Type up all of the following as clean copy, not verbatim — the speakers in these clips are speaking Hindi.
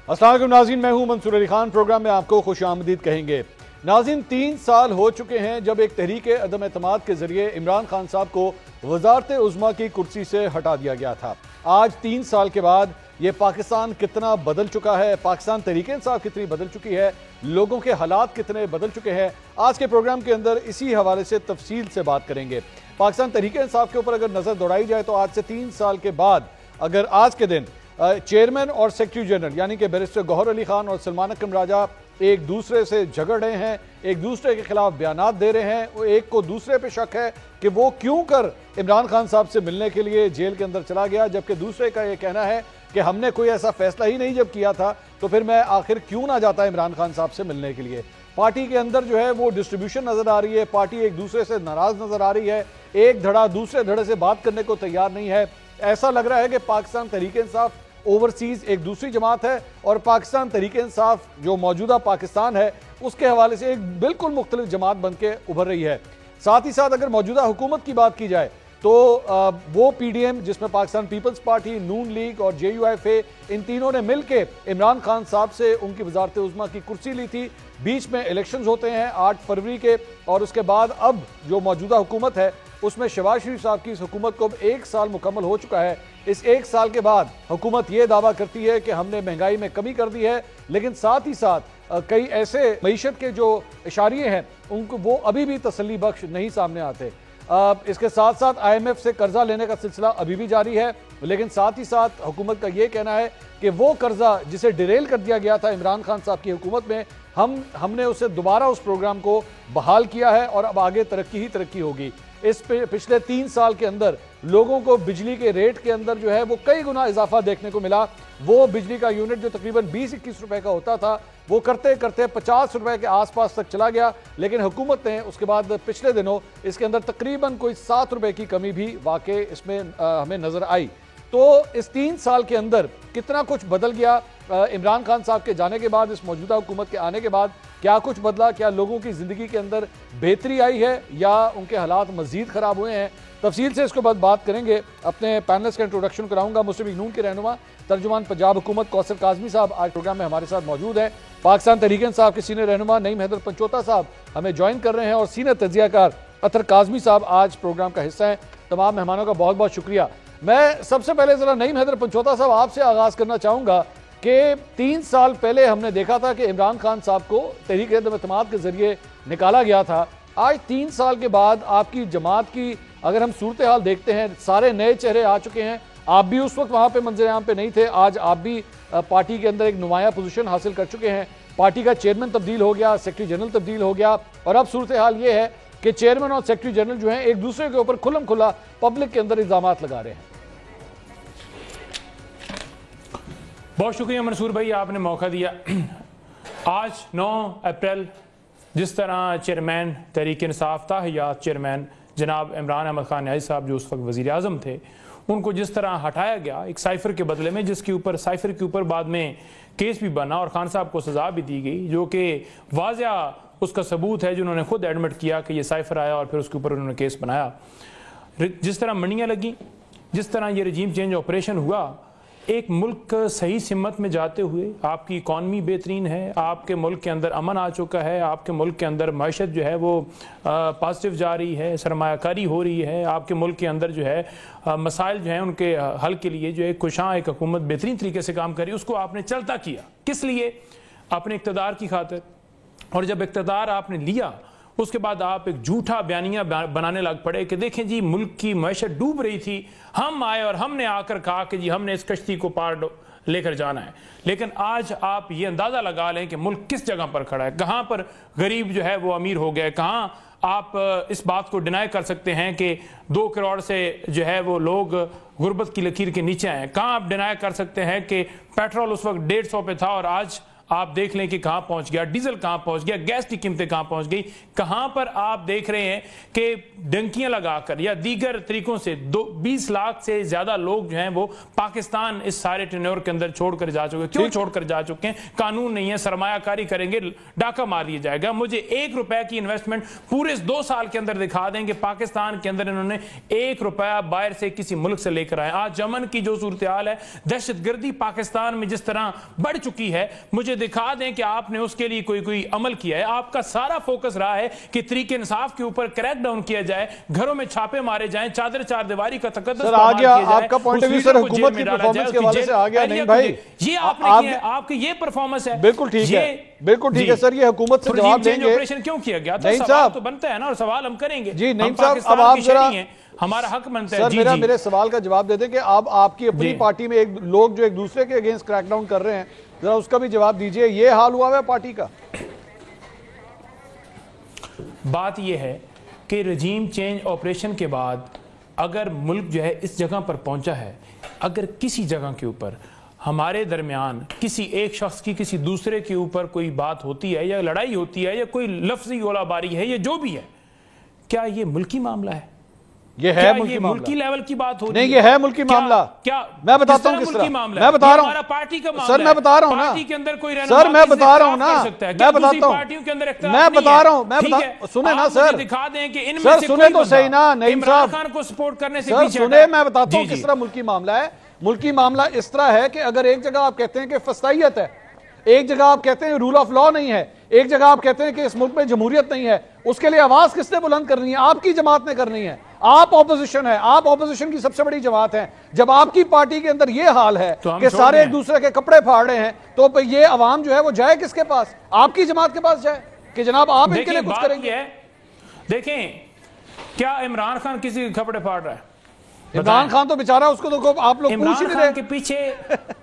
अस्सलाम वालेकुम नाज़रीन, मैं हूं मंसूर अली खान। प्रोग्राम में आपको खुशामदीद कहेंगे। नाज़रीन, 3 साल हो चुके हैं जब एक तहरीक अदम एतमाद के जरिए इमरान खान साहब को वजारत उज़्मा की कुर्सी से हटा दिया गया था। आज 3 साल के बाद ये पाकिस्तान कितना बदल चुका है, पाकिस्तान तहरीक इंसाफ कितनी बदल चुकी है, लोगों के हालात कितने बदल चुके हैं, आज के प्रोग्राम के अंदर इसी हवाले से तफसील से बात करेंगे। पाकिस्तान तहरीक इंसाफ के ऊपर अगर नज़र दौड़ाई जाए तो आज से 3 साल के बाद अगर आज के दिन चेयरमैन और सेक्रेटरी जनरल यानी कि बैरिस्टर गौहर अली खान और सलमान अकरम राजा एक दूसरे से झगड़ रहे हैं, एक दूसरे के खिलाफ बयानात दे रहे हैं, एक को दूसरे पे शक है कि वो क्यों कर इमरान खान साहब से मिलने के लिए जेल के अंदर चला गया, जबकि दूसरे का ये कहना है कि हमने कोई ऐसा फैसला ही नहीं जब किया था तो फिर मैं आखिर क्यों ना जाता इमरान खान साहब से मिलने के लिए। पार्टी के अंदर जो है वो डिस्ट्रीब्यूशन नजर आ रही है, पार्टी एक दूसरे से नाराज नजर आ रही है, एक धड़ा दूसरे धड़े से बात करने को तैयार नहीं है। ऐसा लग रहा है कि पाकिस्तान तहरीक इंसाफ ओवरसीज एक दूसरी जमात है और पाकिस्तान तहरीक इंसाफ जो मौजूदा पाकिस्तान है उसके हवाले से एक बिल्कुल मुख्तलिफ जमात बन के उभर रही है। साथ ही साथ अगर मौजूदा हुकूमत की बात की जाए तो वो PDM जिसमें पाकिस्तान पीपल्स पार्टी, नून लीग और JUIFA इन तीनों ने मिलकर इमरान खान साहब से उनकी वजारत उज़्मा की कुर्सी ली थी। बीच में इलेक्शंस होते हैं 8 फरवरी के और उसके बाद अब जो मौजूदा हुकूमत है उसमें शहबाज शरीफ साहब की इस हुकूमत को अब 1 साल मुकम्मल हो चुका है। इस 1 साल के बाद हुकूमत ये दावा करती है कि हमने महंगाई में कमी कर दी है, लेकिन साथ ही साथ कई ऐसे मईशत के जो इशारे हैं उनको वो अभी भी तसल्ली बख्श नहीं सामने आते। इसके साथ साथ IMF से कर्जा लेने का सिलसिला अभी भी जारी है, लेकिन साथ ही साथ हुकूमत का ये कहना है कि वो कर्जा जिसे डिरेल कर दिया गया था इमरान खान साहब की हुकूमत में हमने उसे दोबारा उस प्रोग्राम को बहाल किया है और अब आगे तरक्की ही तरक्की होगी। इस पिछले 3 साल के अंदर लोगों को बिजली के रेट के अंदर जो है वो कई गुना इजाफा देखने को मिला। वो बिजली का यूनिट जो तकरीबन 20-21 रुपए का होता था वो करते करते 50 रुपए के आसपास तक चला गया, लेकिन हुकूमत ने उसके बाद पिछले दिनों इसके अंदर तकरीबन कोई 7 रुपए की कमी भी वाकई इसमें हमें नजर आई। तो इस 3 साल के अंदर कितना कुछ बदल गया। इमरान खान साहब के जाने के बाद, इस मौजूदा हुकूमत के आने के बाद क्या कुछ बदला, क्या लोगों की जिंदगी के अंदर बेहतरी आई है या उनके हालात मजीद खराब हुए हैं, तफसील से इसके बाद बात करेंगे। अपने पैनलिस्ट का इंट्रोडक्शन कराऊंगा। मुस्लिम लीग नून के रहनुमा तर्जुमान पंजाब हुकूमत कौसर काजमी साहब आज प्रोग्राम में हमारे साथ मौजूद हैं। पाकिस्तान तहरीक इंसाफ के सीनियर रहनुमा नईम हैदर पंचोता साहब हमें ज्वाइन कर रहे हैं और सीनियर तजियाकार अतर काजमी साहब आज प्रोग्राम का हिस्सा है। तमाम मेहमानों का बहुत बहुत शुक्रिया। मैं सबसे पहले जरा नईम हैदर पंचोता साहब आपसे आगाज करना चाहूंगा कि 3 साल पहले हमने देखा था कि इमरान खान साहब को तहरीक अदम एतमाद के जरिए निकाला गया था। आज 3 साल के बाद आपकी जमात की अगर हम सूरत हाल देखते हैं, सारे नए चेहरे आ चुके हैं। आप भी उस वक्त वहां पे मंजर आम पे नहीं थे, आज आप भी पार्टी के अंदर एक नुमाया पोजीशन हासिल कर चुके हैं। पार्टी का चेयरमैन तब्दील हो गया, सेक्रेटरी जनरल तब्दील हो गया और अब सूरत हाल ये है कि चेयरमैन और सेक्रेटरी जनरल जो है एक दूसरे के ऊपर खुल्लम खुल्ला पब्लिक के अंदर इल्जामात लगा रहे हैं। बहुत शुक्रिया मंसूर भाई, आपने मौका दिया। आज 9 अप्रैल जिस तरह चेयरमैन तहरीक इंसाफ था या चेयरमैन जनाब इमरान अहमद खान न्याज़ी साहब जो उस वक्त वज़ीर आज़म थे, उनको जिस तरह हटाया गया एक साइफर के बदले में, जिसके ऊपर साइफर के ऊपर बाद में केस भी बना और खान साहब को सज़ा भी दी गई, जो कि वाज़िया उसका सबूत है जिन्होंने खुद एडमिट किया कि ये साइफर आया और फिर उसके ऊपर उन्होंने केस बनाया। जिस तरह मंडियाँ लगी, जिस तरह ये रजीम चेंज ऑपरेशन हुआ, एक मुल्क सही सिमत में जाते हुए आपकी इकॉनमी बेहतरीन है, आपके मुल्क के अंदर अमन आ चुका है, आपके मुल्क के अंदर मैशत जो है वो पॉजिटिव जा रही है, सरमायाकारी हो रही है, आपके मुल्क के अंदर जो है मसाइल जो हैं उनके हल के लिए जो है कुशां एक हुकूमत बेहतरीन तरीके से काम करी, उसको आपने चलता किया। किस लिए? अपने इक़्तिदार की खातिर। और जब इक़्तिदार आपने लिया उसके बाद आप एक झूठा बयानिया बनाने लग पड़े कि देखें जी मुल्क की मैशत डूब रही थी, हम आए और हमने आकर कहा कि जी हमने इस कश्ती को पार लेकर जाना है। लेकिन आज आप ये अंदाज़ा लगा लें कि मुल्क किस जगह पर खड़ा है, कहाँ पर गरीब जो है वो अमीर हो गया, कहाँ आप इस बात को डिनाई कर सकते हैं कि 2 करोड़ से जो है वो लोग गुर्बत की लकीर के नीचे आए, कहाँ आप डिनाई कर सकते हैं कि पेट्रोल उस वक्त 150 पे था और आज आप देख लें कि कहां पहुंच गया, डीजल कहां पहुंच गया, गैस की कीमतें कहां पहुंच गई, कहां पर आप देख रहे हैं कि डंकियां लगाकर या दीगर तरीकों से 20 लाख से ज्यादा लोग जो हैं वो पाकिस्तान इस सारे टेन्योर के अंदर छोड़कर जा चुके हैं। क्यों छोड़कर जा चुके हैं? कानून नहीं है, सरमायाकारी करेंगे, डाका मार दिया जाएगा। मुझे 1 रुपए की इन्वेस्टमेंट पूरे 2 साल के अंदर दिखा देंगे पाकिस्तान के अंदर इन्होंने 1 रुपया बाहर से किसी मुल्क से लेकर आए। आज यमन की जो सूरत हाल है, दहशतगर्दी पाकिस्तान में जिस तरह बढ़ चुकी है, मुझे दिखा दें कि आपने उसके लिए कोई अमल किया है। आपका सारा फोकस रहा है कि तरीके इंसाफ के ऊपर क्रैकडाउन किया जाए, घरों में छापे मारे जाए, चादर चारदीवारी का तकद्दुस आ गया आपका पॉइंट ऑफ व्यू सर, हुकूमत की परफॉर्मेंस के हवाले से आ गया। नहीं भाई, ये आपने आपकी ये परफॉर्मेंस है, बिल्कुल ठीक है, बिल्कुल ठीक है सर, ये हुकूमत से जवाब देंगे। ऑपरेशन क्यों किया गया था? नहीं सवाल तो बनता है ना, और सवाल हम करेंगे जी। नहीं साहब, अब आप जरा, हमारा हक बनता है सर मेरे सवाल का जवाब दे दें कि आप आपकी अपनी पार्टी में एक लोग जो एक दूसरे के अगेंस्ट क्रैकडाउन कर रहे हैं, जरा उसका भी जवाब दीजिए। ये हाल हुआ है पार्टी का। बात यह है कि रजीम चेंज ऑपरेशन के बाद अगर मुल्क जो है इस जगह पर पहुंचा है, अगर किसी जगह के ऊपर हमारे दरमियान किसी एक शख्स की किसी दूसरे के ऊपर कोई बात होती है या लड़ाई होती है या कोई लफ्जी गोलाबारी है या जो भी है, क्या ये मुल्की मामला है? ये है मुल्की लेवल की बात हो रही नहीं, ये है मुल्की मामला। क्या मैं बताता हूँ किस तरह, मैं बता रहा हूँ पार्टी का मामला सर, मैं बता रहा हूँ ना, पार्टी के अंदर कोई सर मैं बता रहा हूँ ना, मैं बताता हूँ, पार्टियों के अंदर मैं बता रहा हूँ, सुने ना सर, दिखा दें कि इनमें सर सुने तो सही ना, नईम साहब खान को सपोर्ट करने से सर सुने, मैं बताता हूँ किस तरह मुल्की मामला है। मुल्की मामला इस तरह है कि अगर एक जगह आप कहते हैं कि फसाइयत है, एक जगह आप कहते हैं रूल ऑफ लॉ नहीं है, एक जगह आप कहते हैं कि इस मुल्क में जमहूरियत नहीं है, उसके लिए आवाज किसने बुलंद करनी है? आपकी जमात ने करनी है। आप ऑपोजिशन है, आप ऑपोजिशन की सबसे बड़ी जमात है। जब आपकी पार्टी के अंदर यह हाल है कि सारे एक दूसरे के कपड़े फाड़ रहे हैं, तो ये अवाम जो है वो जाए किसके पास? आपकी जमात के पास जाए कि जनाब आप इनके लिए कुछ करेंगे। देखें, क्या इमरान खान किसी के कपड़े फाड़ रहा है? इमरान खान तो बेचारा, उसको तो आप लोग पूछ ही नहीं रहे। के पीछे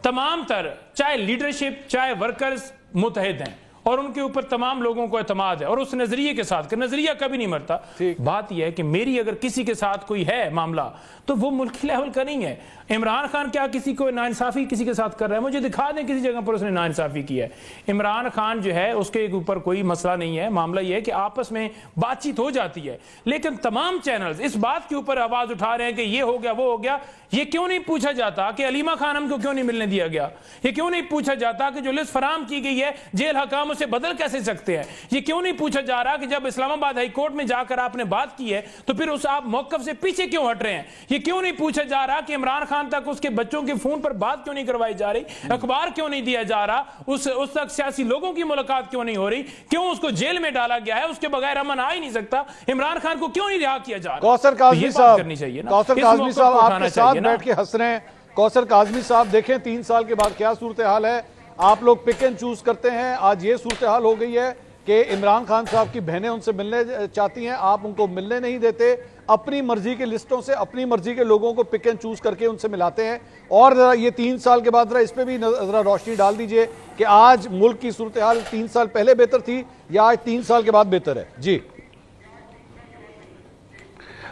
तमाम तर चाहे लीडरशिप चाहे वर्कर्स मुतहद हैं और उनके ऊपर तमाम लोगों को एतमाद है और उस नजरिए के साथ, नजरिया कभी नहीं मरता। बात यह है कि मेरी अगर किसी के साथ कोई है मामला तो वो मुल्की लेवल का नहीं है। इमरान खान क्या किसी को नाइंसाफी किसी के साथ कर रहा है? मुझे दिखा दें किसी जगह पर उसने नाइंसाफी की है। इमरान खान जो है उसके ऊपर कोई मसला नहीं है। मामला यह है कि आपस में बातचीत हो जाती है, लेकिन तमाम चैनल्स इस बात के ऊपर आवाज उठा रहे हैं कि ये हो गया वो हो गया। ये क्यों नहीं पूछा जाता कि अलीमा खानम को क्यों नहीं मिलने दिया गया? ये क्यों नहीं पूछा जाता कि जो लिस्ट फराम की गई है जेल हकाम उसे बदल कैसे सकते हैं? ये क्यों नहीं पूछा जा रहा कि जब इस्लामाबाद हाई कोर्ट में जाकर आपने बात की है तो फिर उस आप मौकफ से पीछे क्यों हट रहे हैं? ये क्यों नहीं पूछा जा रहा कि इमरान खान तक उसके बच्चों के फोन पर बात क्यों नहीं करवाई जा रही? अखबार क्यों नहीं दिया जा रहा? उस तक सियासी लोगों की मुलाकात क्यों नहीं हो रही? क्यों उसको जेल में डाला गया है? उसके बगैर अमन आ ही नहीं सकता। इमरान खान को क्यों नहीं रिहा किया जा रहा? कौसर काज़मी साहब करनी चाहिए ना, कौसर काज़मी साहब आपके साथ बैठ के हंस रहे हैं। कौसर काज़मी साहब देखें 3 साल के बाद क्या सूरत हाल है। आप लोग पिक एंड चूज करते हैं। आज ये सूरत हाल हो गई है कि इमरान खान साहब की बहनें उनसे मिलने चाहती हैं, आप उनको मिलने नहीं देते। अपनी मर्जी की लिस्टों से अपनी मर्जी के लोगों को पिक एंड चूज करके उनसे मिलाते हैं। और ये 3 साल के बाद इस पे भी जरा रोशनी डाल दीजिए कि आज मुल्क की सूरत हाल 3 साल पहले बेहतर थी या आज 3 साल के बाद बेहतर है? जी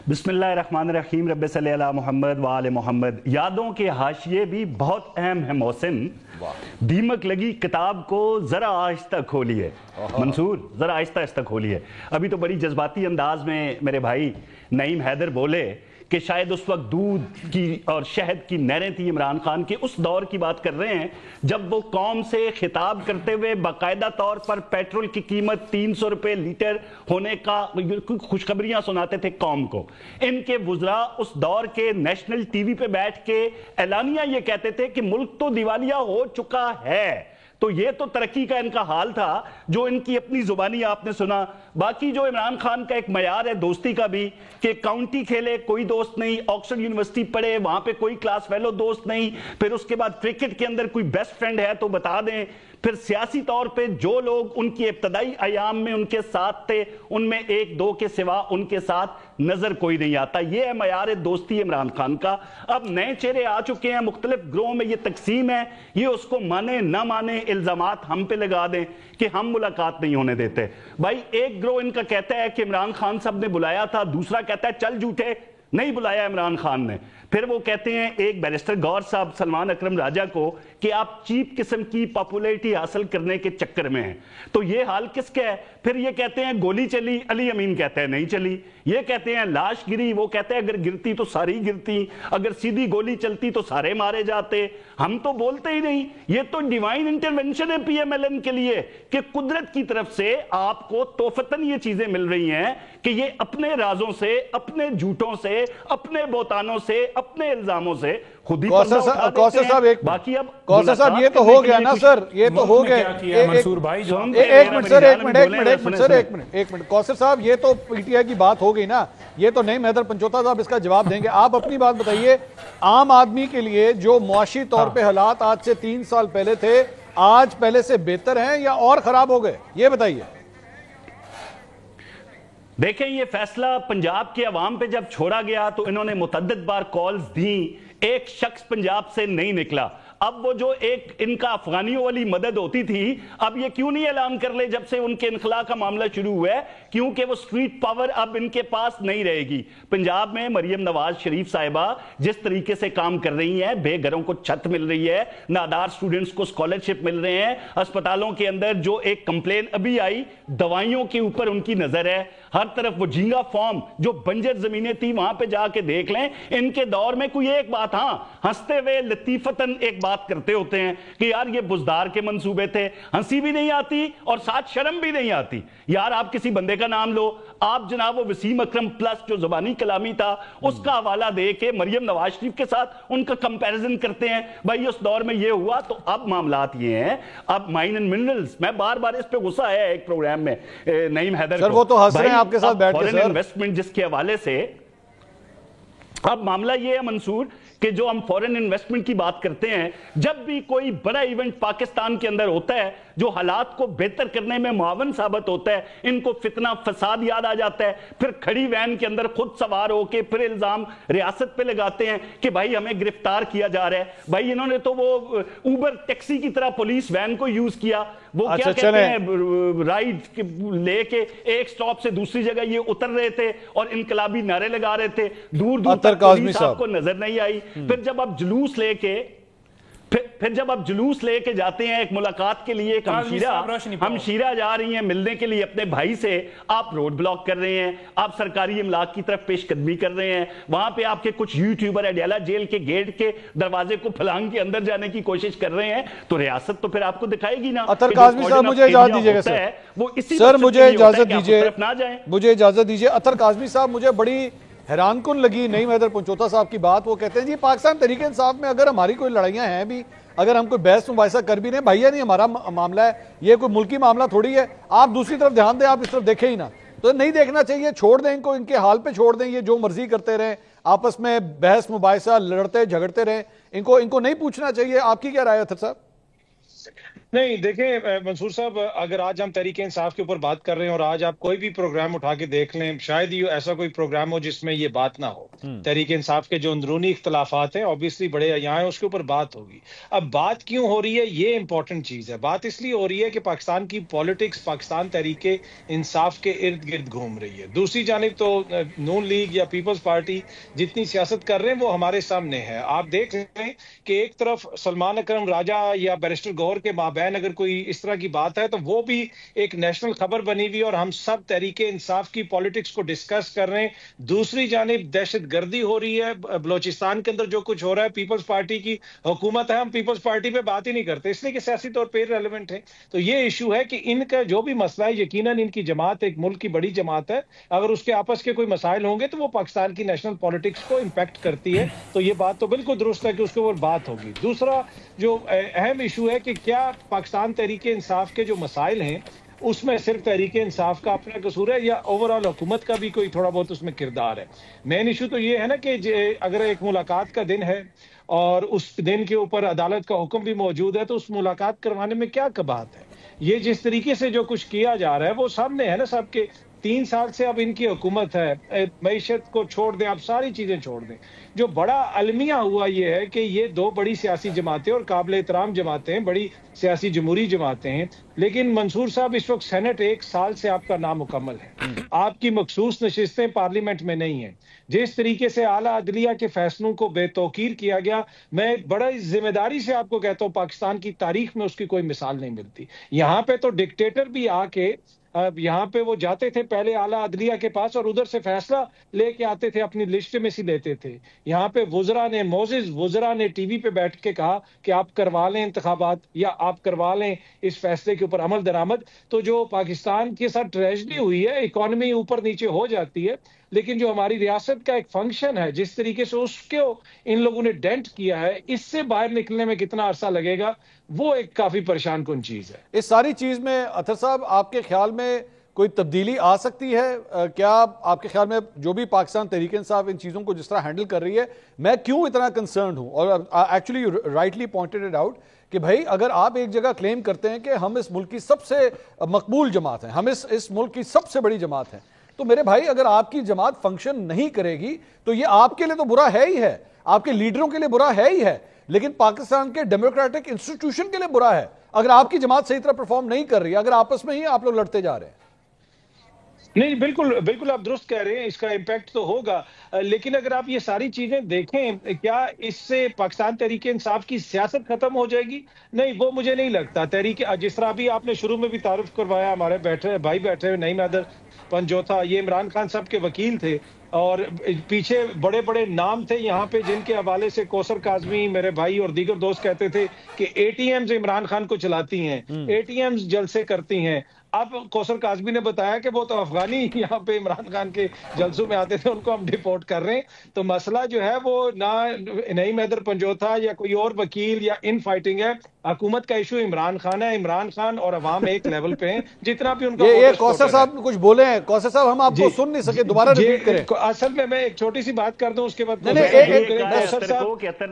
बिस्मिल्लाहिर्रहमानिर्रहीम, रब्बि सल्ली अला मुहम्मद व आले मुहम्मद। यादों के हाशिए भी बहुत अहम है मोहसिन। दीमक लगी किताब को जरा आहिस्ता खोलिए। मंसूर जरा आहिस्ता खोलिए। अभी तो बड़ी जज्बाती अंदाज में मेरे भाई नईम हैदर बोले कि शायद उस वक्त दूध की और शहद की नहरें थी इमरान खान के, उस दौर की बात कर रहे हैं जब वो कौम से खिताब करते हुए बाकायदा तौर पर पेट्रोल की कीमत 300 रुपए लीटर होने का खुशखबरियां सुनाते थे कौम को। इनके वुज़रा उस दौर के नेशनल टीवी पे बैठ के एलानिया ये कहते थे कि मुल्क तो दिवालिया हो चुका है। तो ये तो तरक्की का इनका हाल था जो इनकी अपनी जुबानी आपने सुना। बाकी जो इमरान खान का एक मयार है दोस्ती का भी कि काउंटी खेले कोई दोस्त नहीं, ऑक्सफोर्ड यूनिवर्सिटी पढ़े वहां पे कोई क्लास फेलो दोस्त नहीं, फिर उसके बाद क्रिकेट के अंदर कोई बेस्ट फ्रेंड है तो बता दें, फिर सियासी तौर पे जो लोग उनकी इब्तदाई अयाम में उनके साथ थे उनमें 1-2 के सिवा उनके साथ नजर कोई नहीं आता। ये है मयार दोस्ती इमरान खान का। अब नए चेहरे आ चुके हैं, मुख्तलिफ ग्रोह में ये तकसीम है, ये उसको माने ना माने इल्जामात हम पे लगा दें कि हम मुलाकात नहीं होने देते। भाई एक ग्रोह इनका कहता है कि इमरान खान साहब ने बुलाया था, दूसरा कहता है चल झूठे नहीं बुलाया इमरान खान ने। फिर वो कहते हैं एक बैरिस्टर गौर साहब सलमान अकरम राजा को कि आप चीप किस्म की पॉपुलैरिटी हासिल करने के चक्कर में हैं। तो ये हाल किसका है? फिर ये कहते हैं गोली चली, अली अमीन कहते हैं नहीं चली। ये कहते हैं लाश गिरी, वो कहते हैं अगर गिरती तो सारी गिरती, अगर सीधी गोली चलती तो सारे मारे जाते। हम तो बोलते ही नहीं। ये तो डिवाइन इंटरवेंशन है पीएमएलएन के लिए कि कुदरत की तरफ से आपको तोहफतन ये चीजें मिल रही हैं कि ये अपने राजों से, अपने झूठों से, अपने बोतानों से, अपने इल्जामों से खुद ही कौसर साहब एक बाकी अब कौसर साहब ये तो हो गया ना सर, ये तो हो गया। मंसूर भाई एक मिनट सर, एक मिनट कौसर साहब, ये तो पीटीआई की बात हो गई ना, ये तो नईम हैदर पंचोता साहब इसका जवाब देंगे। आप अपनी बात बताइए, आम आदमी के लिए जो मुआशी तौर पे हालात आज से 3 साल पहले थे, आज पहले से बेहतर हैं या और खराब हो गए, ये बताइए। देखें, ये फैसला पंजाब के अवाम पे जब छोड़ा गया तो इन्होंने मुतअद्दिद बार कॉल्स दी, एक शख्स पंजाब से नहीं निकला। अब वो जो एक इनका अफगानियों वाली मदद होती थी, अब ये क्यों नहीं ऐलान कर ले जब से उनके इनखला का मामला शुरू हुआ है? क्योंकि वो स्ट्रीट पावर अब इनके पास नहीं रहेगी। पंजाब में मरियम नवाज शरीफ साहिबा जिस तरीके से काम कर रही हैं, बेघरों को छत मिल रही है, नादार स्टूडेंट्स को स्कॉलरशिप मिल रहे हैं, अस्पतालों के अंदर जो एक कंप्लेन अभी आई, दवाइयों के ऊपर उनकी नजर है, हर तरफ वो झींगा फॉर्म जो बंजर जमीनें थी वहां पे जाके देख लें। इनके दौर में कोई एक बात, हाँ हंसते हुए लतीफतन एक बात करते होते हैं कि यार ये बुजदार के मंसूबे थे, हंसी भी नहीं आती और साथ शर्म भी नहीं आती। यार आप किसी बंदे का नाम लो, आप जनाब वो वसीम अकरम प्लस जो जबानी कलामी था उसका हवाला दे के मरियम नवाज शरीफ के साथ उनका कंपैरिजन करते हैं, भाई उस दौर में ये हुआ। तो अब मामलात ये हैं, अब माइन एंड मिनरल्स, मैं बार बार इस पे गुस्सा आया एक प्रोग्राम में नईम हैदर सर, वो तो हंस रहे हैं आपके साथ बैठ के सर। इन्वेस्टमेंट जिसके हवाले से अब मामला ये है मंसूर कि जो हम फॉरेन इन्वेस्टमेंट की बात करते हैं, जब भी कोई बड़ा इवेंट पाकिस्तान के अंदर होता है जो हालात को बेहतर करने में मुआवन साबित होता है, इनको फितना फसाद याद आ जाता है। फिर खड़ी वैन के अंदर खुद सवार होके फिर इल्जाम रियासत पे लगाते हैं कि भाई हमें गिरफ्तार किया जा रहा है। भाई इन्होंने तो वो उबर टैक्सी की तरह पुलिस वैन को यूज किया। वो क्या कहते हैं, राइड लेके एक स्टॉप से दूसरी जगह ये उतर रहे थे और इनकलाबी नारे लगा रहे थे, दूर दूर तक पुलिस आपको नजर नहीं आई। फिर जब आप जुलूस लेके जाते हैं एक मुलाकात के लिए, हम शीरा जा रही हैं मिलने के लिए अपने भाई से, आप रोड ब्लॉक कर रहे हैं, आप सरकारी इमलाक की तरफ पेशकदमी कर रहे हैं। वहां पे आपके कुछ यूट्यूबर अडयाला जेल के गेट के दरवाजे को फलांग के अंदर जाने की कोशिश कर रहे हैं, तो रियासत तो फिर आपको दिखाएगी ना। अतर काज़मी साहब मुझे इजाजत दीजिएगा सर, वो इसी सर मुझे इजाजत दीजिए, ना जाए, मुझे इजाजत दीजिए। अतर काज़मी साहब, मुझे बड़ी हैरानकुन लगी नईम हैदर पंचोता साहब की बात। वो कहते हैं जी पाकिस्तान तहरीक इंसाफ में अगर हमारी कोई लड़ाइयां हैं भी, अगर हम कोई बहस मुबाहिसा कर भी रहे हैं, भैया नहीं हमारा मामला है, ये कोई मुल्की मामला थोड़ी है, आप दूसरी तरफ ध्यान दें, आप इस तरफ देखें ही ना। तो नहीं देखना चाहिए, छोड़ दें इनको, इनके हाल पे छोड़ दें, ये जो मर्जी करते रहें, आपस में बहस मुबाहिसा लड़ते झगड़ते रहें, इनको नहीं पूछना चाहिए। आपकी क्या राय है अतर साहब? नहीं देखें मंसूर साहब, अगर आज हम तहरीक इंसाफ के ऊपर बात कर रहे हैं और आज आप कोई भी प्रोग्राम उठा के देख लें, शायद ही ऐसा कोई प्रोग्राम हो जिसमें ये बात ना हो। तहरीक इंसाफ के जो अंदरूनी इख्तलाफात हैं ऑब्वियसली बड़े यहाँ हैं, उसके ऊपर बात होगी। अब बात क्यों हो रही है, ये इंपॉर्टेंट चीज है। बात इसलिए हो रही है कि पाकिस्तान की पॉलिटिक्स पाकिस्तान तहरीक इंसाफ के इर्द गिर्द घूम रही है। दूसरी जानिब तो नून लीग या पीपल्स पार्टी जितनी सियासत कर रहे हैं वो हमारे सामने है। आप देख रहे हैं कि एक तरफ सलमान अकरम राजा या बैरिस्टर गौहर के माबैन अगर कोई इस तरह की बात है तो वो भी एक नेशनल खबर बनी हुई और हम सब तहरीक इंसाफ की पॉलिटिक्स को डिस्कस कर रहे हैं। दूसरी जानिब दहशतगर्दी हो रही है बलोचिस्तान के अंदर, जो कुछ हो रहा है, पीपल्स पार्टी की हुकूमत है, हम पीपल्स पार्टी पे बात ही नहीं करते इसलिए कि सियासी तौर पर रेलेवेंट है। तो ये इशू है कि इनका जो भी मसला है, यकीनन इनकी जमात एक मुल्क की बड़ी जमात है, अगर उसके आपस के कोई मसाइल होंगे तो वो पाकिस्तान की नेशनल पॉलिटिक्स को इंपैक्ट करती है। तो ये बात तो बिल्कुल दुरुस्त है कि उसके ऊपर बात होगी। दूसरा जो अहम इशू है कि क्या पाकिस्तान तहरीक इंसाफ के जो मसाइल हैं उसमें सिर्फ तहरीक इंसाफ का अपना कसूर है या ओवरऑल हुकूमत का भी कोई थोड़ा बहुत उसमें किरदार है। मेन इशू तो ये है ना कि अगर एक मुलाकात का दिन है और उस दिन के ऊपर अदालत का हुक्म भी मौजूद है तो उस मुलाकात करवाने में क्या कबात है। ये जिस तरीके से जो कुछ किया जा रहा है वो सामने है ना सबके, 3 साल से अब इनकी हुकूमत है, मईशत को छोड़ दें, आप सारी चीजें छोड़ दें, जो बड़ा अलमिया हुआ ये है कि ये दो बड़ी सियासी जमातें और काबिल एहतराम जमातें हैं, बड़ी सियासी जमहूरी जमातें हैं, लेकिन मंसूर साहब इस वक्त सेनेट 1 साल से आपका नामुकम्मल है, आपकी मखसूस नशिस्तें पार्लियामेंट में नहीं है। जिस तरीके से आला अदलिया के फैसलों को बेतौकीर किया गया, मैं बड़ा जिम्मेदारी से आपको कहता हूं, पाकिस्तान की तारीख में उसकी कोई मिसाल नहीं मिलती। यहाँ पे तो डिक्टेटर भी आके यहाँ पे वो जाते थे पहले आला अदलिया के पास और उधर से फैसला लेके आते थे, अपनी लिस्ट में से लेते थे। यहाँ पे वुजरा ने, मोजिज वुजरा ने टीवी पे बैठ के कहा कि आप करवा लें इंतखाबात या आप करवा लें इस फैसले के ऊपर अमल दरामद। तो जो पाकिस्तान के साथ ट्रेजेडी हुई है, इकोनॉमी ऊपर नीचे हो जाती है, लेकिन जो हमारी रियासत का एक फंक्शन है, जिस तरीके से उसको इन लोगों ने डेंट किया है, इससे बाहर निकलने में कितना अरसा लगेगा, वो एक काफी परेशान कुन चीज है। इस सारी चीज में अतर साहब आपके ख्याल में कोई तब्दीली आ सकती है? क्या आपके ख्याल में जो भी पाकिस्तान तहरीक इंसाफ इन चीजों को जिस तरह हैंडल कर रही है, मैं क्यों इतना कंसर्न हूं? और actually rightly pointed it out कि भाई अगर आप एक जगह क्लेम करते हैं कि हम इस मुल्क की सबसे मकबूल जमात हैं, हम इस मुल्क की सबसे बड़ी जमात हैं, तो मेरे भाई अगर आपकी जमात फंक्शन नहीं करेगी तो ये आपके लिए तो बुरा है ही है, आपके लीडरों के लिए बुरा है ही है, लेकिन पाकिस्तान के डेमोक्रेटिक इंस्टीट्यूशन के लिए बुरा है अगर आपकी जमात सही तरह परफॉर्म नहीं कर रही, अगर आपस में ही आप लोग लड़ते जा रहे हैं। नहीं, बिल्कुल बिल्कुल आप दुरुस्त कह रहे हैं, इसका इम्पैक्ट तो होगा, लेकिन अगर आप ये सारी चीजें देखें, क्या इससे पाकिस्तान तहरीक इंसाफ की सियासत खत्म हो जाएगी? नहीं, वो मुझे नहीं लगता। तहरीक, जिस तरह अभी आपने शुरू में भी तारुफ करवाया, हमारे भाई बैठे हुए नईम हैदर पंजोथा, ये इमरान खान साहब के वकील थे और पीछे बड़े बड़े नाम थे यहाँ पे, जिनके हवाले से कौसर काजमी मेरे भाई और दीगर दोस्त कहते थे कि एटीएम्स इमरान खान को चलाती हैं, एटीएम्स जलसे करती हैं। अब कौसर काजमी ने बताया कि वो तो अफगानी यहाँ पे इमरान खान के जलसों में आते थे, उनको हम डिपोर्ट कर रहे हैं। तो मसला जो है वो ना नईम हैदर पंजोथा या कोई और वकील या इन फाइटिंग है, हुकूमत का इशू इमरान खान है। इमरान खान और अवाम एक लेवल पे हैं, जितना भी उनका। ये कौसर साहब कुछ बोले हैं, कौसर साहब हम आपको सुन नहीं सके, दोबारा रिपीट करें। असल में मैं एक छोटी सी बात कर दूं, उसके बाद